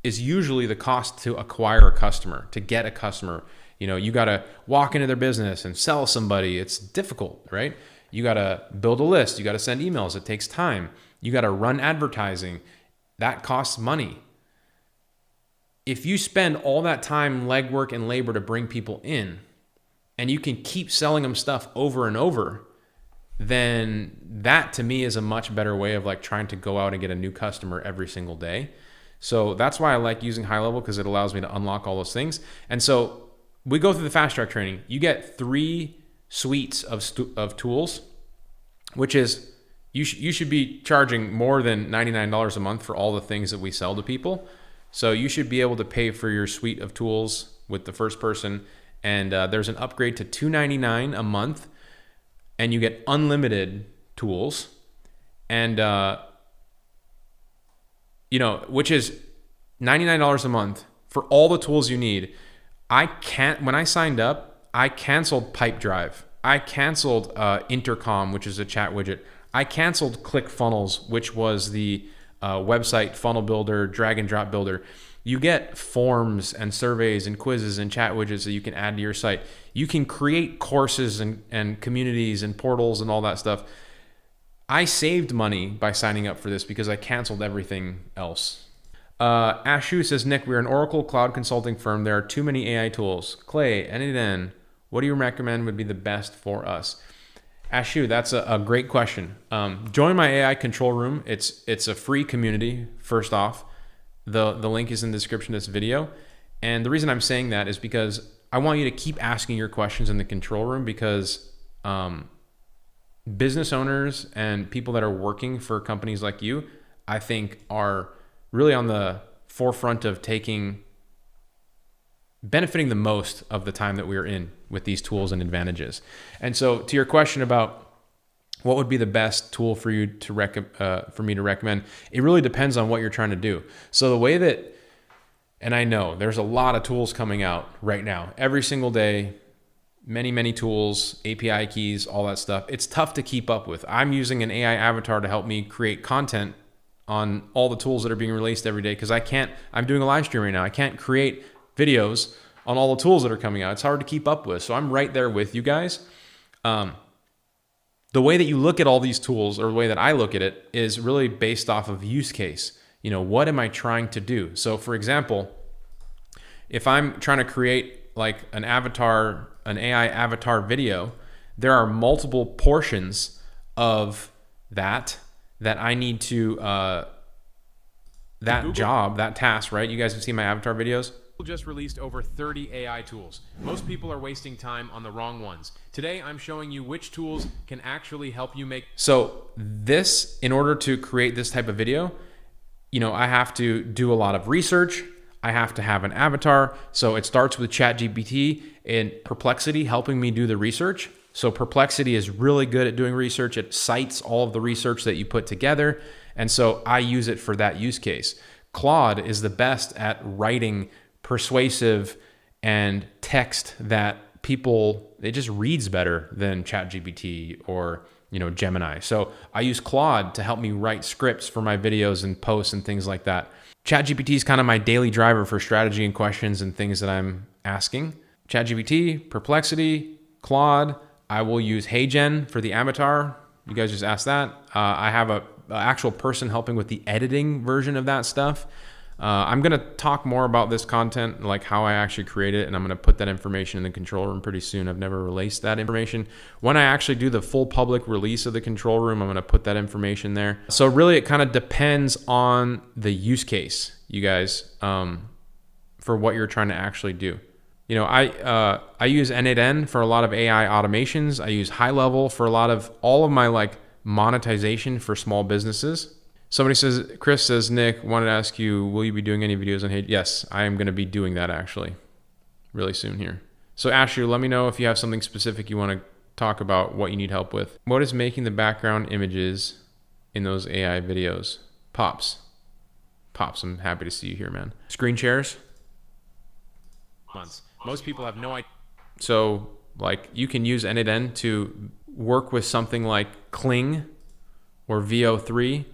is usually the cost to acquire a customer, to get a customer. You got to walk into their business and sell somebody. It's difficult, right? You got to build a list. You got to send emails. It takes time. You got to run advertising. That costs money. If you spend all that time, legwork, and labor to bring people in, and you can keep selling them stuff over and over, then that to me is a much better way of like trying to go out and get a new customer every single day. So that's why I like using HighLevel, because it allows me to unlock all those things. And so we go through the fast track training. You get 3 suites of tools, which is you should be charging more than $99 a month for all the things that we sell to people. So you should be able to pay for your suite of tools with the first person. And there's an upgrade to $299 a month, and you get unlimited tools, and which is $99 a month for all the tools you need. When I signed up, I canceled Pipedrive. I canceled Intercom, which is a chat widget. I canceled ClickFunnels, which was the website funnel builder, drag and drop builder. You get forms and surveys and quizzes and chat widgets that you can add to your site. You can create courses and communities and portals and all that stuff. I saved money by signing up for this because I canceled everything else. Ashu says, Nick, we're an Oracle cloud consulting firm. There are too many AI tools. Clay, NN, what do you recommend would be the best for us? Ashu, that's a great question. Join my AI control room. It's a free community, first off. The link is in the description of this video. And the reason I'm saying that is because I want you to keep asking your questions in the control room, because business owners and people that are working for companies like you, I think, are really on the forefront of benefiting the most of the time that we're in with these tools and advantages. And so to your question about what would be the best tool for you for me to recommend, it really depends on what you're trying to do. So the way that, And I know there's a lot of tools coming out right now, every single day, many tools, API keys, all that stuff. It's tough to keep up with. I'm using an AI avatar to help me create content on all the tools that are being released every day because I'm doing a live stream right now. I can't create videos on all the tools that are coming out. It's hard to keep up with. So I'm right there with you guys. The way that you look at all these tools, or the way that I look at it, is really based off of use case. What am I trying to do? So for example, if I'm trying to create like an AI avatar video, there are multiple portions of that I need to, that task, right? You guys have seen my avatar videos. Just released over 30 AI tools. Most people are wasting time on the wrong ones. Today, I'm showing you which tools can actually help you make. So this, in order to create this type of video, I have to do a lot of research. I have to have an avatar. So it starts with ChatGPT and Perplexity helping me do the research. So Perplexity is really good at doing research. It cites all of the research that you put together. And so I use it for that use case. Claude is the best at writing persuasive and text that it just reads better than ChatGPT or Gemini. So I use Claude to help me write scripts for my videos and posts and things like that. ChatGPT is kind of my daily driver for strategy and questions and things that I'm asking. ChatGPT, Perplexity, Claude. I will use HeyGen for the avatar. You guys just asked that. I have an actual person helping with the editing version of that stuff. I'm going to talk more about this content, like how I actually create it, and I'm going to put that information in the control room pretty soon. I've never released that information. When I actually do the full public release of the control room, I'm going to put that information there. So really, it kind of depends on the use case, you guys, for what you're trying to actually do. I use N8N for a lot of AI automations. I use HighLevel for all of my monetization for small businesses. Chris says, Nick, wanted to ask you, will you be doing any videos on Hey? Yes, I am going to be doing that actually really soon here. So Ashley, let me know if you have something specific you want to talk about, what you need help with. What is making the background images in those AI videos? Pops, I'm happy to see you here, man. Screen shares? Months. Most people have no idea. So you can use N8N to work with something like Kling or VO3.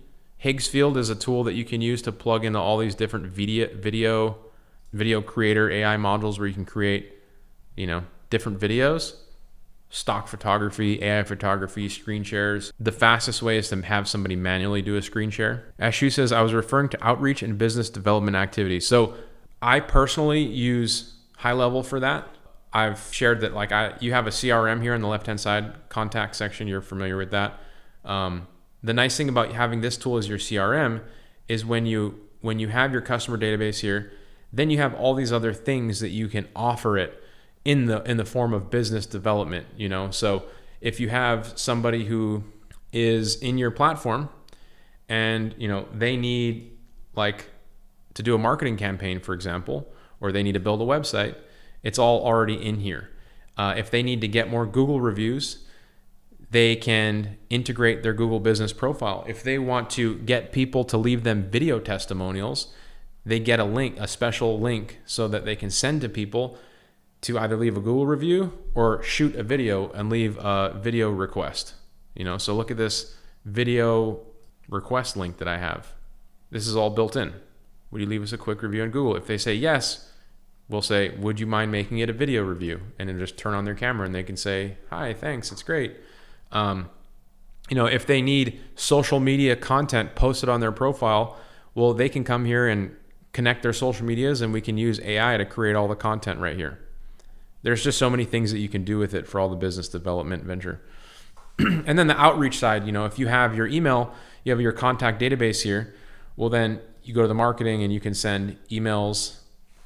Higgsfield is a tool that you can use to plug into all these different video creator AI modules where you can create, different videos, stock photography, AI photography, screen shares. The fastest way is to have somebody manually do a screen share. Ashu says, I was referring to outreach and business development activities. So I personally use HighLevel for that. I've shared that you have a CRM here on the left-hand side, contact section. You're familiar with that. The nice thing about having this tool as your CRM is when you have your customer database here, then you have all these other things that you can offer it in the form of business development, So if you have somebody who is in your platform and, they need to do a marketing campaign, for example, or they need to build a website, it's all already in here. If they need to get more Google reviews, they can integrate their Google business profile. If they want to get people to leave them video testimonials, they get a special link so that they can send to people to either leave a Google review or shoot a video and leave a video request. So look at this video request link that I have. This is all built in. Would you leave us a quick review on Google? If they say yes, we'll say, would you mind making it a video review? And then just turn on their camera and they can say, hi, thanks, it's great. If they need social media content posted on their profile, well, they can come here and connect their social medias and we can use AI to create all the content right here. There's just so many things that you can do with it for all the business development venture. And then the outreach side, if you have your email, you have your contact database here, well, then you go to the marketing and you can send emails.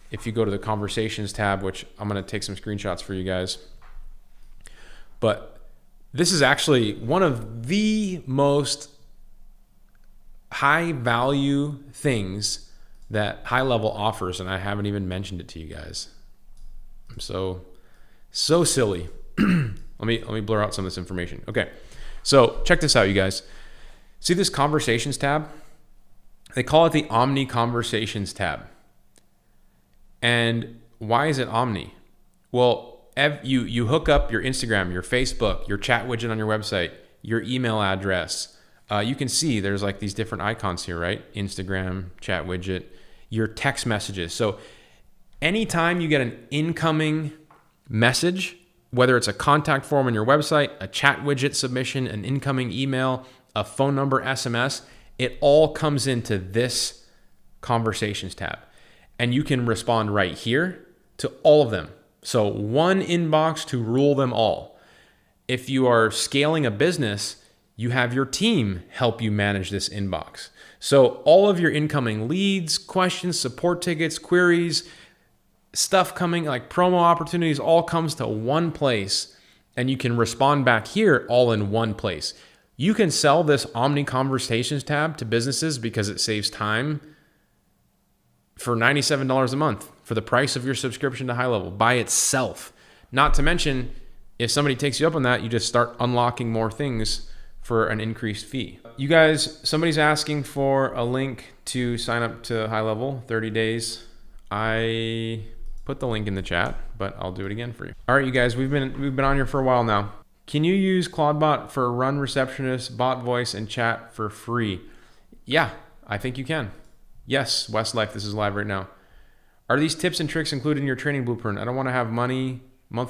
If you go to the conversations tab, which I'm going to take some screenshots for you guys. But this is actually one of the most high value things that HighLevel offers, and I haven't even mentioned it to you guys. I'm so silly. Let me blur out some of this information. Okay, so check this out, you guys. See this conversations tab? They call it the Omni Conversations tab. And why is it omni? Well, you hook up your Instagram, your Facebook, your chat widget on your website, your email address. You can see there's like these different icons here, right? Instagram, chat widget, your text messages. So anytime you get an incoming message, whether it's a contact form on your website, a chat widget submission, an incoming email, a phone number, SMS, it all comes into this conversations tab. And you can respond right here to all of them. So one inbox to rule them all. If you are scaling a business, you have your team help you manage this inbox. So all of your incoming leads, questions, support tickets, queries, stuff coming like promo opportunities all comes to one place, and you can respond back here all in one place. You can sell this Omni Conversations tab to businesses because it saves time for $97 a month for the price of your subscription to HighLevel by itself. Not to mention, if somebody takes you up on that, you just start unlocking more things for an increased fee. You guys, somebody's asking for a link to sign up to HighLevel, 30 days. I put the link in the chat, but I'll do it again for you. All right, you guys, we've been on here for a while now. Can you use Cloudbot for run receptionist, bot voice, and chat for free? Yeah, I think you can. Yes, Westlife, this is live right now. Are these tips and tricks included in your training blueprint? I don't want to have monthly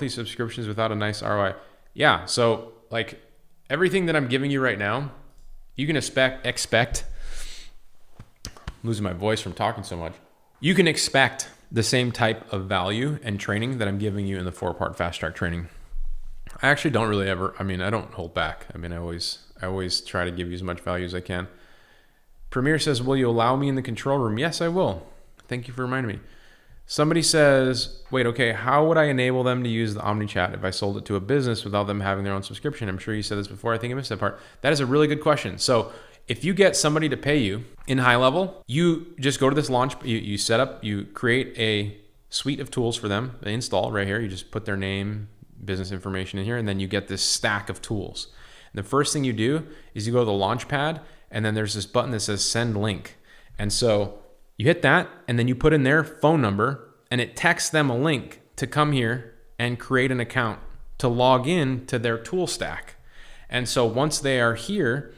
subscriptions without a nice ROI. Yeah, so like everything that I'm giving you right now, you can expect, I'm losing my voice from talking so much. You can expect the same type of value and training that I'm giving you in the 4-part fast track training. I actually don't really ever, I don't hold back. I always try to give you as much value as I can. Premier says, will you allow me in the control room? Yes, I will. Thank you for reminding me. Somebody says, wait, okay, how would I enable them to use the OmniChat if I sold it to a business without them having their own subscription? I'm sure you said this before. I think I missed that part. That is a really good question. So if you get somebody to pay you in HighLevel, you just go to this launch, you set up, you create a suite of tools for them. They install right here. You just put their name, business information in here, and then you get this stack of tools. And the first thing you do is you go to the launch pad, and then there's this button that says send link. And so you hit that, and then you put in their phone number, and it texts them a link to come here and create an account to log in to their tool stack. And so once they are here,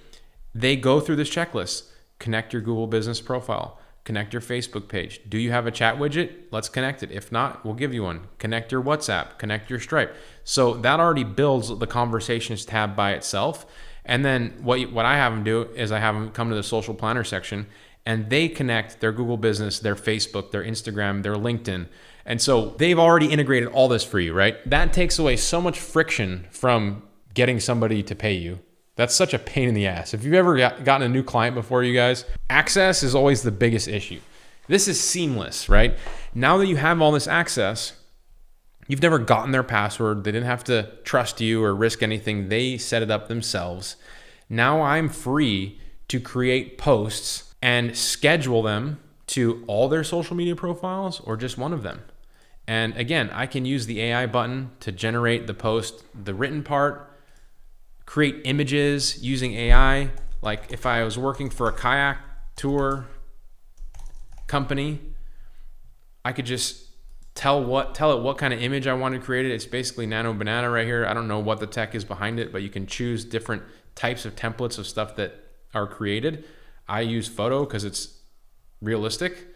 they go through this checklist. Connect your Google business profile. Connect your Facebook page. Do you have a chat widget? Let's connect it. If not, we'll give you one. Connect your WhatsApp. Connect your Stripe. So that already builds the conversations tab by itself. And then what I have them do is I have them come to the social planner section, and they connect their Google business, their Facebook, their Instagram, their LinkedIn. And so they've already integrated all this for you, right? That takes away so much friction from getting somebody to pay you. That's such a pain in the ass. If you've ever gotten a new client before, you guys, access is always the biggest issue. This is seamless, right? Now that you have all this access, you've never gotten their password. They didn't have to trust you or risk anything. They set it up themselves. Now I'm free to create posts and schedule them to all their social media profiles or just one of them. And again, I can use the AI button to generate the post, the written part, create images using AI. Like if I was working for a kayak tour company, I could just tell it what kind of image I wanted created. It's basically Nano Banana right here. I don't know what the tech is behind it, but you can choose different types of templates of stuff that are created. I use photo because it's realistic.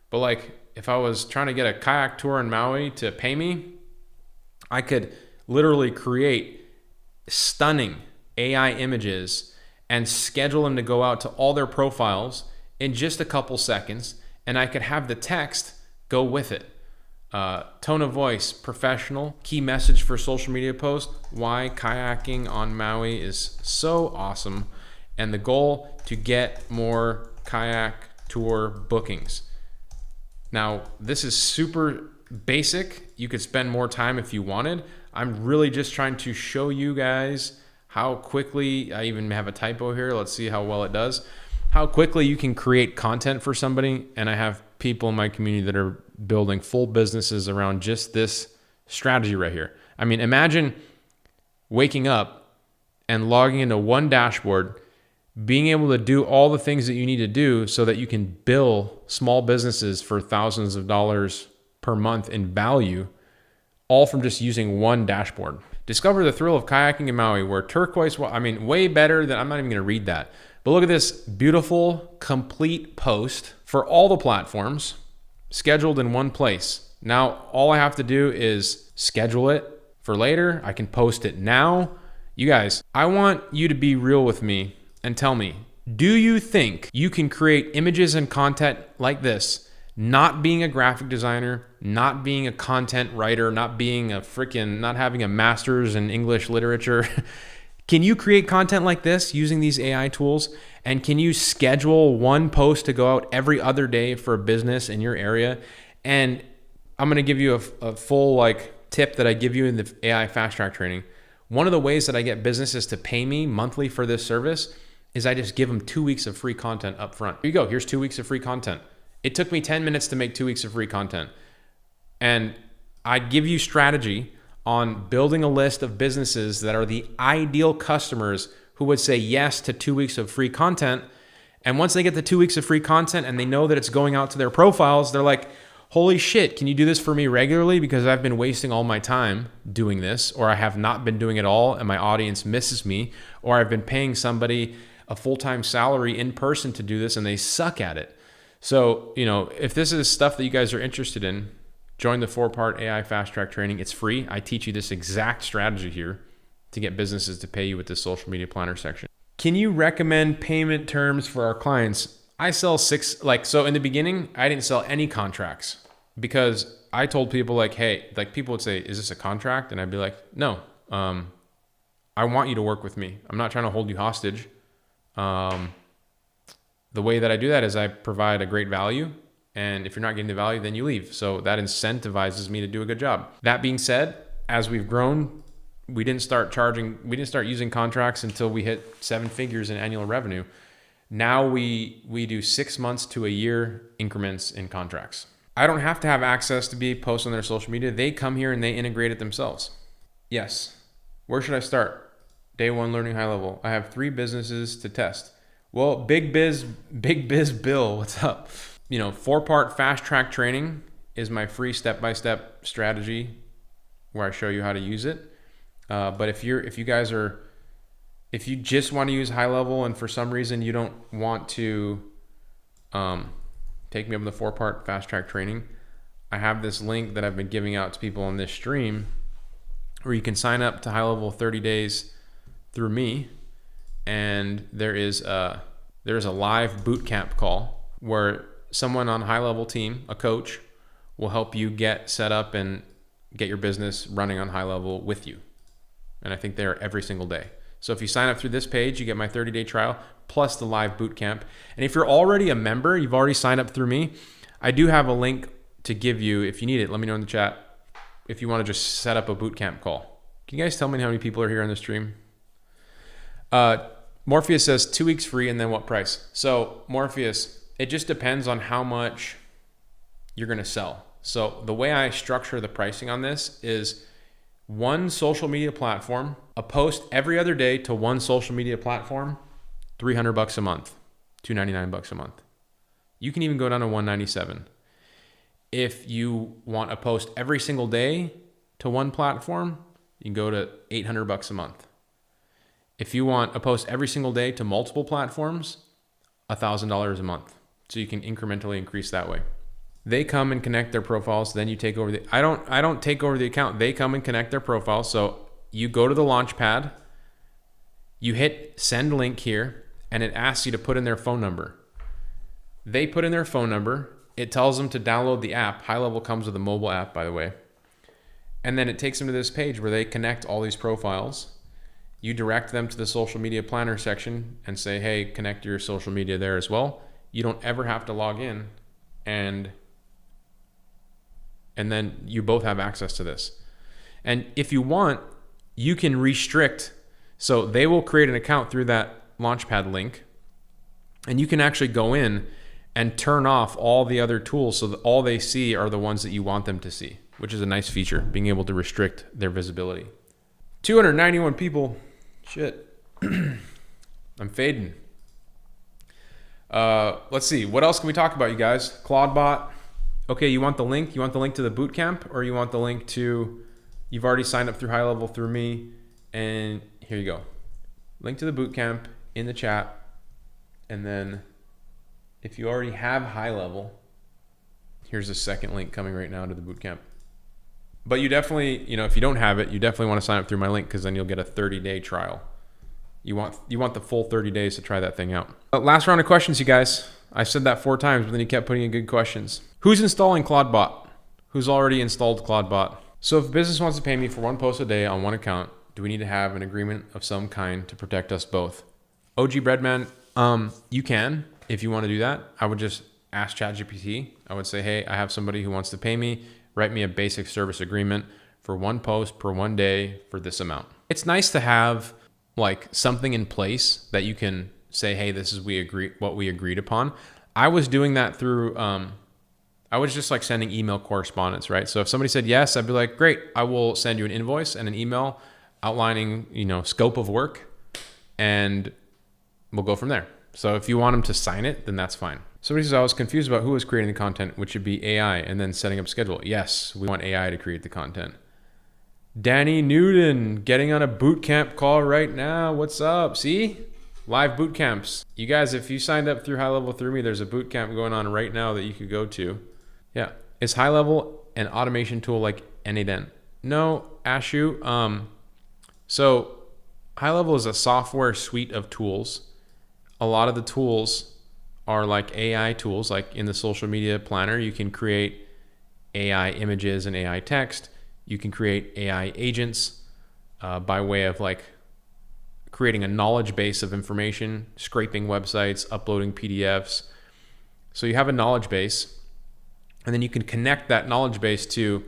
But like if I was trying to get a kayak tour in Maui to pay me, I could literally create stunning AI images and schedule them to go out to all their profiles in just a couple seconds, and I could have the text go with it. Tone of voice, professional. Key message for social media post: why kayaking on Maui is so awesome, and the goal to get more kayak tour bookings. Now, this is super basic. You could spend more time if you wanted. I'm really just trying to show you guys how quickly, I even have a typo here. Let's see how well it does. How quickly you can create content for somebody. And I have people in my community that are building full businesses around just this strategy right here. I mean, imagine waking up and logging into one dashboard, being able to do all the things that you need to do so that you can bill small businesses for thousands of dollars per month in value, all from just using one dashboard. Discover the thrill of kayaking in Maui where turquoise, way better than, I'm not even gonna read that. But look at this beautiful, complete post for all the platforms, scheduled in one place. Now, all I have to do is schedule it for later. I can post it now. You guys, I want you to be real with me and tell me, do you think you can create images and content like this, not being a graphic designer, not being a content writer, not having a master's in English literature? Can you create content like this using these AI tools? And can you schedule one post to go out every other day for a business in your area? And I'm gonna give you a full tip that I give you in the AI FastTrack training. One of the ways that I get businesses to pay me monthly for this service is I just give them 2 weeks of free content up front. Here you go, here's 2 weeks of free content. It took me 10 minutes to make 2 weeks of free content. And I give you strategy on building a list of businesses that are the ideal customers who would say yes to 2 weeks of free content. And once they get the 2 weeks of free content and they know that it's going out to their profiles, they're like, holy shit, can you do this for me regularly? Because I've been wasting all my time doing this, or I have not been doing it all and my audience misses me, or I've been paying somebody a full-time salary in person to do this and they suck at it. So, if this is stuff that you guys are interested in, join the 4-part AI FastTrack training. It's free. I teach you this exact strategy here to get businesses to pay you with this social media planner section. Can you recommend payment terms for our clients? I sell so in the beginning, I didn't sell any contracts because I told people hey, people would say, is this a contract? And I'd be like, no, I want you to work with me. I'm not trying to hold you hostage. The way that I do that is I provide a great value. And if you're not getting the value, then you leave. So that incentivizes me to do a good job. That being said, as we've grown, we didn't start using contracts until we hit 7 figures in annual revenue. Now we do 6 months to a year increments in contracts. I don't have to have access to be posted on their social media. They come here and they integrate it themselves. Yes. Where should I start? Day 1, learning high level. I have 3 businesses to test. Well, Big Biz Bill, what's up? 4-part FastTrack training is my free step-by-step strategy where I show you how to use it. But if you just want to use high level and for some reason you don't want to take me up on the 4-part FastTrack training, I have this link that I've been giving out to people on this stream where you can sign up to high level 30 days through me. And there is a live bootcamp call where someone on high level team, a coach, will help you get set up and get your business running on high level with you. And I think they're every single day. So if you sign up through this page, you get my 30-day trial plus the live bootcamp. And if you're already a member, you've already signed up through me, I do have a link to give you. If you need it, let me know in the chat if you want to just set up a bootcamp call. Can you guys tell me how many people are here on the stream? Morpheus says 2 weeks free and then what price? So Morpheus, it just depends on how much you're going to sell. So the way I structure the pricing on this is one social media platform, a post every other day to one social media platform, $300 a month, $299 a month. You can even go down to $197. If you want a post every single day to one platform, you can go to $800 a month. If you want a post every single day to multiple platforms, $1,000 a month. So you can incrementally increase that way. They come and connect their profiles, then you take over I don't take over the account. They come and connect their profiles. So you go to the launch pad, you hit send link here, and it asks you to put in their phone number. They put in their phone number. It tells them to download the app. High Level comes with a mobile app, by the way. And then it takes them to this page where they connect all these profiles. You direct them to the social media planner section and say, hey, connect your social media there as well. You don't ever have to log in, and then you both have access to this. And if you want, you can restrict. So they will create an account through that Launchpad link, and you can actually go in and turn off all the other tools so that all they see are the ones that you want them to see, which is a nice feature, being able to restrict their visibility. 291 people. Shit. I'm fading. Let's see. What else can we talk about, you guys? Clawdbot, Okay, you want the link? You want the link to the bootcamp, or you want the link to, you've already signed up through HighLevel through me, and here you go. Link to the bootcamp in the chat. And then if you already have HighLevel, here's a second link coming right now to the bootcamp. But you definitely, if you don't have it, you definitely want to sign up through my link, because then you'll get a 30-day trial. You want the full 30 days to try that thing out. Last round of questions, you guys. I said that 4 times, but then you kept putting in good questions. Who's installing Cloudbot? Who's already installed Cloudbot? So if a business wants to pay me for 1 post a day on 1 account, do we need to have an agreement of some kind to protect us both? OG Breadman, you can, if you want to do that. I would just ask ChatGPT. I would say, hey, I have somebody who wants to pay me. Write me a basic service agreement for 1 post per 1 day for this amount. It's nice to have like something in place that you can say, hey, this is what we agreed upon. I was doing that through, I was just like sending email correspondence, right? So if somebody said yes, I'd be like, great, I will send you an invoice and an email outlining, scope of work, and we'll go from there. So if you want them to sign it, then that's fine. Somebody says, I was confused about who was creating the content, which would be AI, and then setting up schedule. Yes, we want AI to create the content. Danny Newton, getting on a bootcamp call right now. What's up? See? Live boot camps. You guys, if you signed up through HighLevel through me, there's a boot camp going on right now that you could go to. Yeah. Is HighLevel an automation tool like N8N? No, Ashu. So HighLevel is a software suite of tools. A lot of the tools are like AI tools, like in the social media planner, you can create AI images and AI text. You can create AI agents by way of like creating a knowledge base of information, scraping websites, uploading PDFs. So you have a knowledge base, and then you can connect that knowledge base to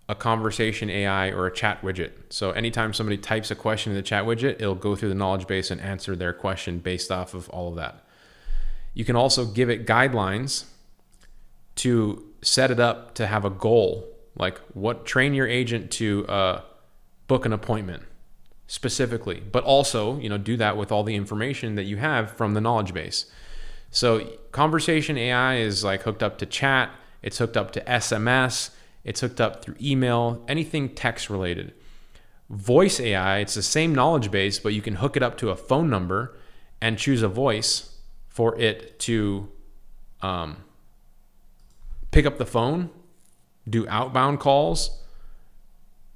a conversation AI or a chat widget. So anytime somebody types a question in the chat widget, it'll go through the knowledge base and answer their question based off of all of that. You can also give it guidelines to set it up to have a goal, like train your agent to book an appointment specifically, but also, do that with all the information that you have from the knowledge base. So conversation AI is like hooked up to chat, it's hooked up to SMS, it's hooked up through email, anything text related. Voice AI, it's the same knowledge base, but you can hook it up to a phone number and choose a voice for it to pick up the phone, do outbound calls.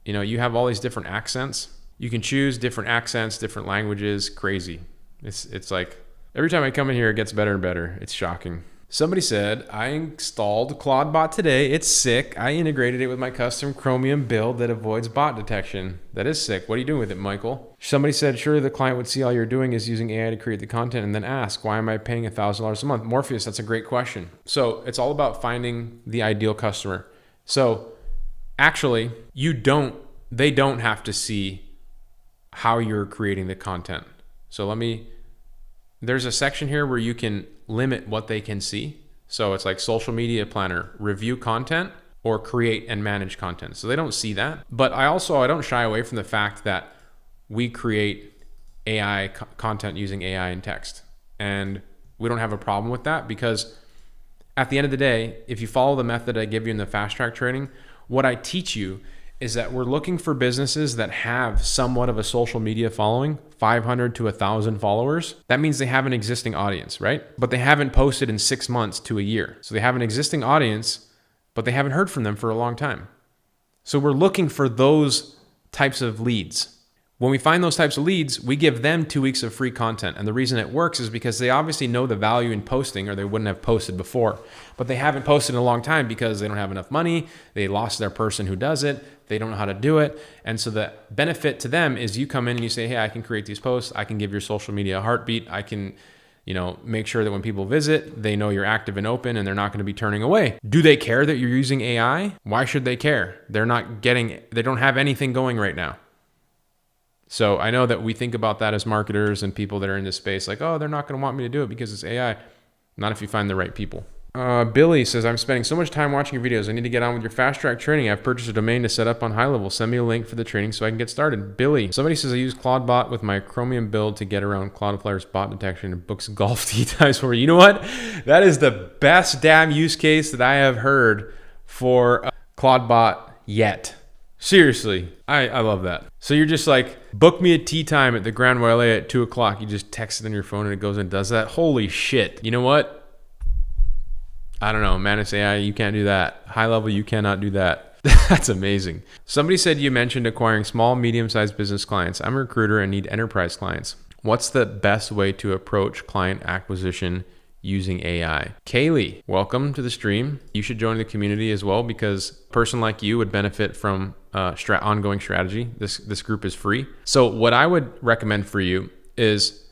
You have all these different accents. You can choose different accents, different languages. Crazy. It's like every time I come in here, it gets better and better. It's shocking. Somebody said, I installed Cloudbot today. It's sick. I integrated it with my custom Chromium build that avoids bot detection. That is sick. What are you doing with it, Michael? Somebody said, sure, the client would see all you're doing is using AI to create the content and then ask, why am I paying $1,000 a month? Morpheus, that's a great question. So it's all about finding the ideal customer. So actually, they don't have to see how you're creating the content. So there's a section here where you can limit what they can see. So it's like social media planner, review content, or create and manage content. So they don't see that. But I don't shy away from the fact that we create AI content using AI and text. And we don't have a problem with that, because at the end of the day, if you follow the method I give you in the FastTrack training, what I teach you is that we're looking for businesses that have somewhat of a social media following, 500 to 1,000 followers. That means they have an existing audience, right? But they haven't posted in 6 months to a year. So they have an existing audience, but they haven't heard from them for a long time. So we're looking for those types of leads. When we find those types of leads, we give them 2 weeks of free content. And the reason it works is because they obviously know the value in posting, or they wouldn't have posted before. But they haven't posted in a long time because they don't have enough money. They lost their person who does it. They don't know how to do it. And so the benefit to them is you come in and you say, hey, I can create these posts. I can give your social media a heartbeat. I can, make sure that when people visit, they know you're active and open and they're not going to be turning away. Do they care that you're using AI? Why should they care? They don't have anything going right now. So I know that we think about that as marketers and people that are in this space, like, oh, they're not going to want me to do it because it's AI. Not if you find the right people. Billy says, I'm spending so much time watching your videos. I need to get on with your FastTrack training. I've purchased a domain to set up on HighLevel. Send me a link for the training so I can get started. Billy. Somebody says, I use Clawdbot with my Chromium build to get around Cloudflare's bot detection and books golf tee times for me. You know what? That is the best damn use case that I have heard for Clawdbot yet. Seriously, I love that. So you're just like, book me a tea time at the Grand Wailea at 2 o'clock. You just text it on your phone and it goes and does that. Holy shit. You know what? I don't know, Manus AI, you can't do that. HighLevel, you cannot do that. That's amazing. Somebody said you mentioned acquiring small, medium-sized business clients. I'm a recruiter and need enterprise clients. What's the best way to approach client acquisition using AI? Kaylee, welcome to the stream. You should join the community as well because a person like you would benefit from ongoing strategy. This group is free. So what I would recommend for you is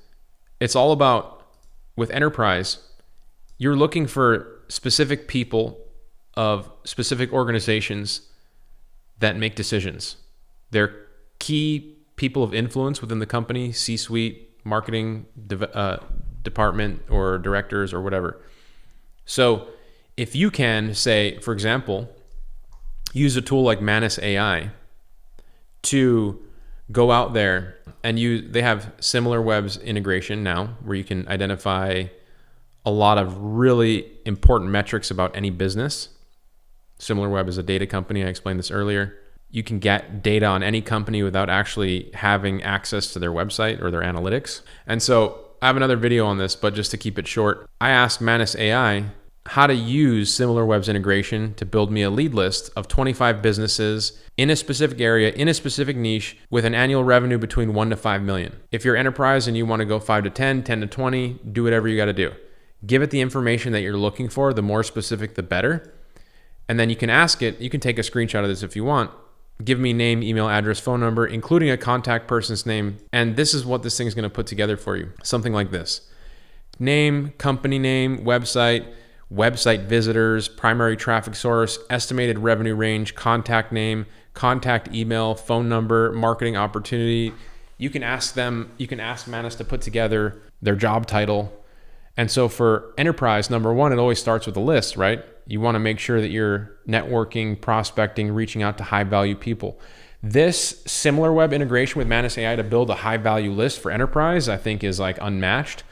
it's all about, with enterprise, you're looking for specific people of specific organizations that make decisions. They're key people of influence within the company, C-suite, marketing department, or directors or whatever. So if you can say, for example, use a tool like Manus AI to go out there and they have SimilarWeb's integration now where you can identify a lot of really important metrics about any business. SimilarWeb is a data company. I explained this earlier. You can get data on any company without actually having access to their website or their analytics. And so I have another video on this, but just to keep it short, I asked Manus AI how to use SimilarWeb's integration to build me a lead list of 25 businesses in a specific area, in a specific niche, with an annual revenue between 1 to 5 million. If you're enterprise and you want to go 5 to 10, 10 to 20, do whatever you got to do. Give it the information that you're looking for. The more specific, the better. And then you can ask it, you can take a screenshot of this if you want. Give me name, email, address, phone number, including a contact person's name. And this is what this thing is going to put together for you. Something like this. Name, company name, website visitors, primary traffic source, estimated revenue range, contact name, contact email, phone number, marketing opportunity. You can ask Manus to put together their job title. And so for enterprise, number one, it always starts with a list, right? You want to make sure that you're networking, prospecting, reaching out to high value people. This SimilarWeb integration with Manus AI to build a high value list for enterprise, I think is like unmatched.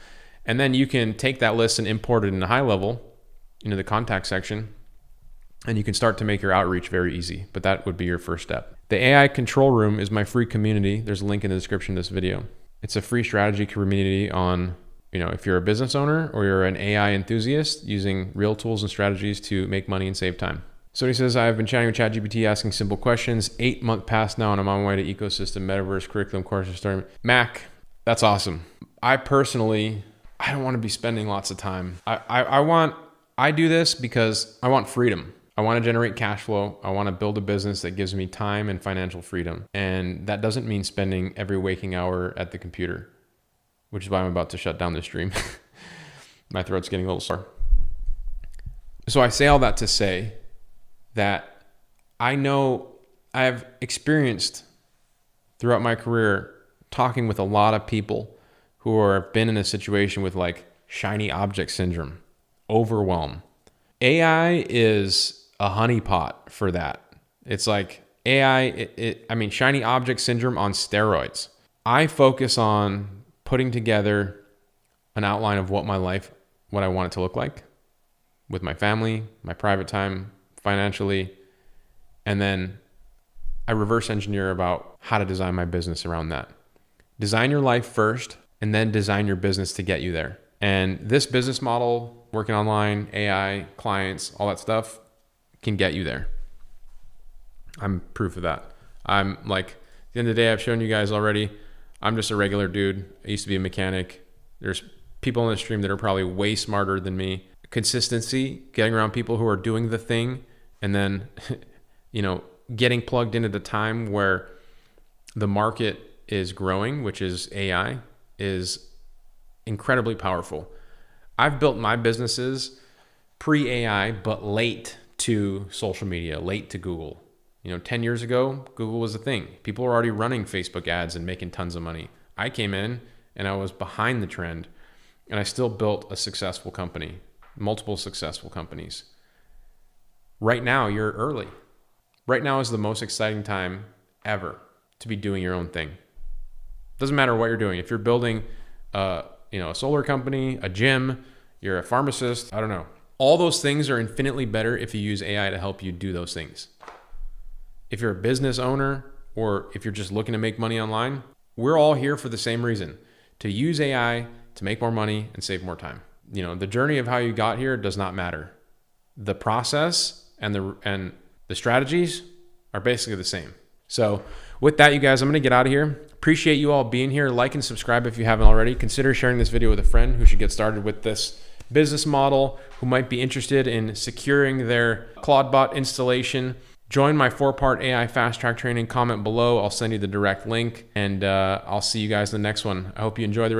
And then you can take that list and import it into HighLevel, into the contact section, and you can start to make your outreach very easy. But that would be your first step. The AI control room is my free community. There's a link in the description of this video. It's a free strategy community on, if you're a business owner or you're an AI enthusiast using real tools and strategies to make money and save time. So he says, I've been chatting with ChatGPT, asking simple questions. 8 months past now, and I'm on my way to ecosystem, metaverse, curriculum, courses, starting. Mac, that's awesome. I don't want to be spending lots of time. I do this because I want freedom. I want to generate cash flow. I want to build a business that gives me time and financial freedom. And that doesn't mean spending every waking hour at the computer, which is why I'm about to shut down this stream. My throat's getting a little sore. So I say all that to say that I know I've experienced throughout my career talking with a lot of people who have been in a situation with like shiny object syndrome, overwhelm. AI is a honeypot for that. It's like AI, shiny object syndrome on steroids. I focus on putting together an outline of what I want it to look like with my family, my private time, financially, and then I reverse engineer about how to design my business around that. Design your life first, and then design your business to get you there. And this business model, working online, AI, clients, all that stuff can get you there. I'm proof of that. I'm like, at the end of the day, I've shown you guys already, I'm just a regular dude. I used to be a mechanic. There's people on the stream that are probably way smarter than me. Consistency, getting around people who are doing the thing, and then, getting plugged in at a time where the market is growing, which is AI, is incredibly powerful. I've built my businesses pre-AI, but late to social media, late to Google. 10 years ago, Google was a thing. People were already running Facebook ads and making tons of money. I came in and I was behind the trend, and I still built a successful company. multiple successful companies. Right now, you're early. Right now is the most exciting time ever to be doing your own thing. Doesn't matter what you're doing. If you're building a solar company, a gym, you're a pharmacist, I don't know. All those things are infinitely better if you use AI to help you do those things. If you're a business owner or if you're just looking to make money online, we're all here for the same reason, to use AI to make more money and save more time. The journey of how you got here does not matter. The process and the strategies are basically the same. So with that, you guys, I'm going to get out of here. Appreciate you all being here. Like and subscribe if you haven't already. Consider sharing this video with a friend who should get started with this business model, who might be interested in securing their Clawdbot installation. Join my 4-part AI FastTrack training. Comment below. I'll send you the direct link, and I'll see you guys in the next one. I hope you enjoy the rest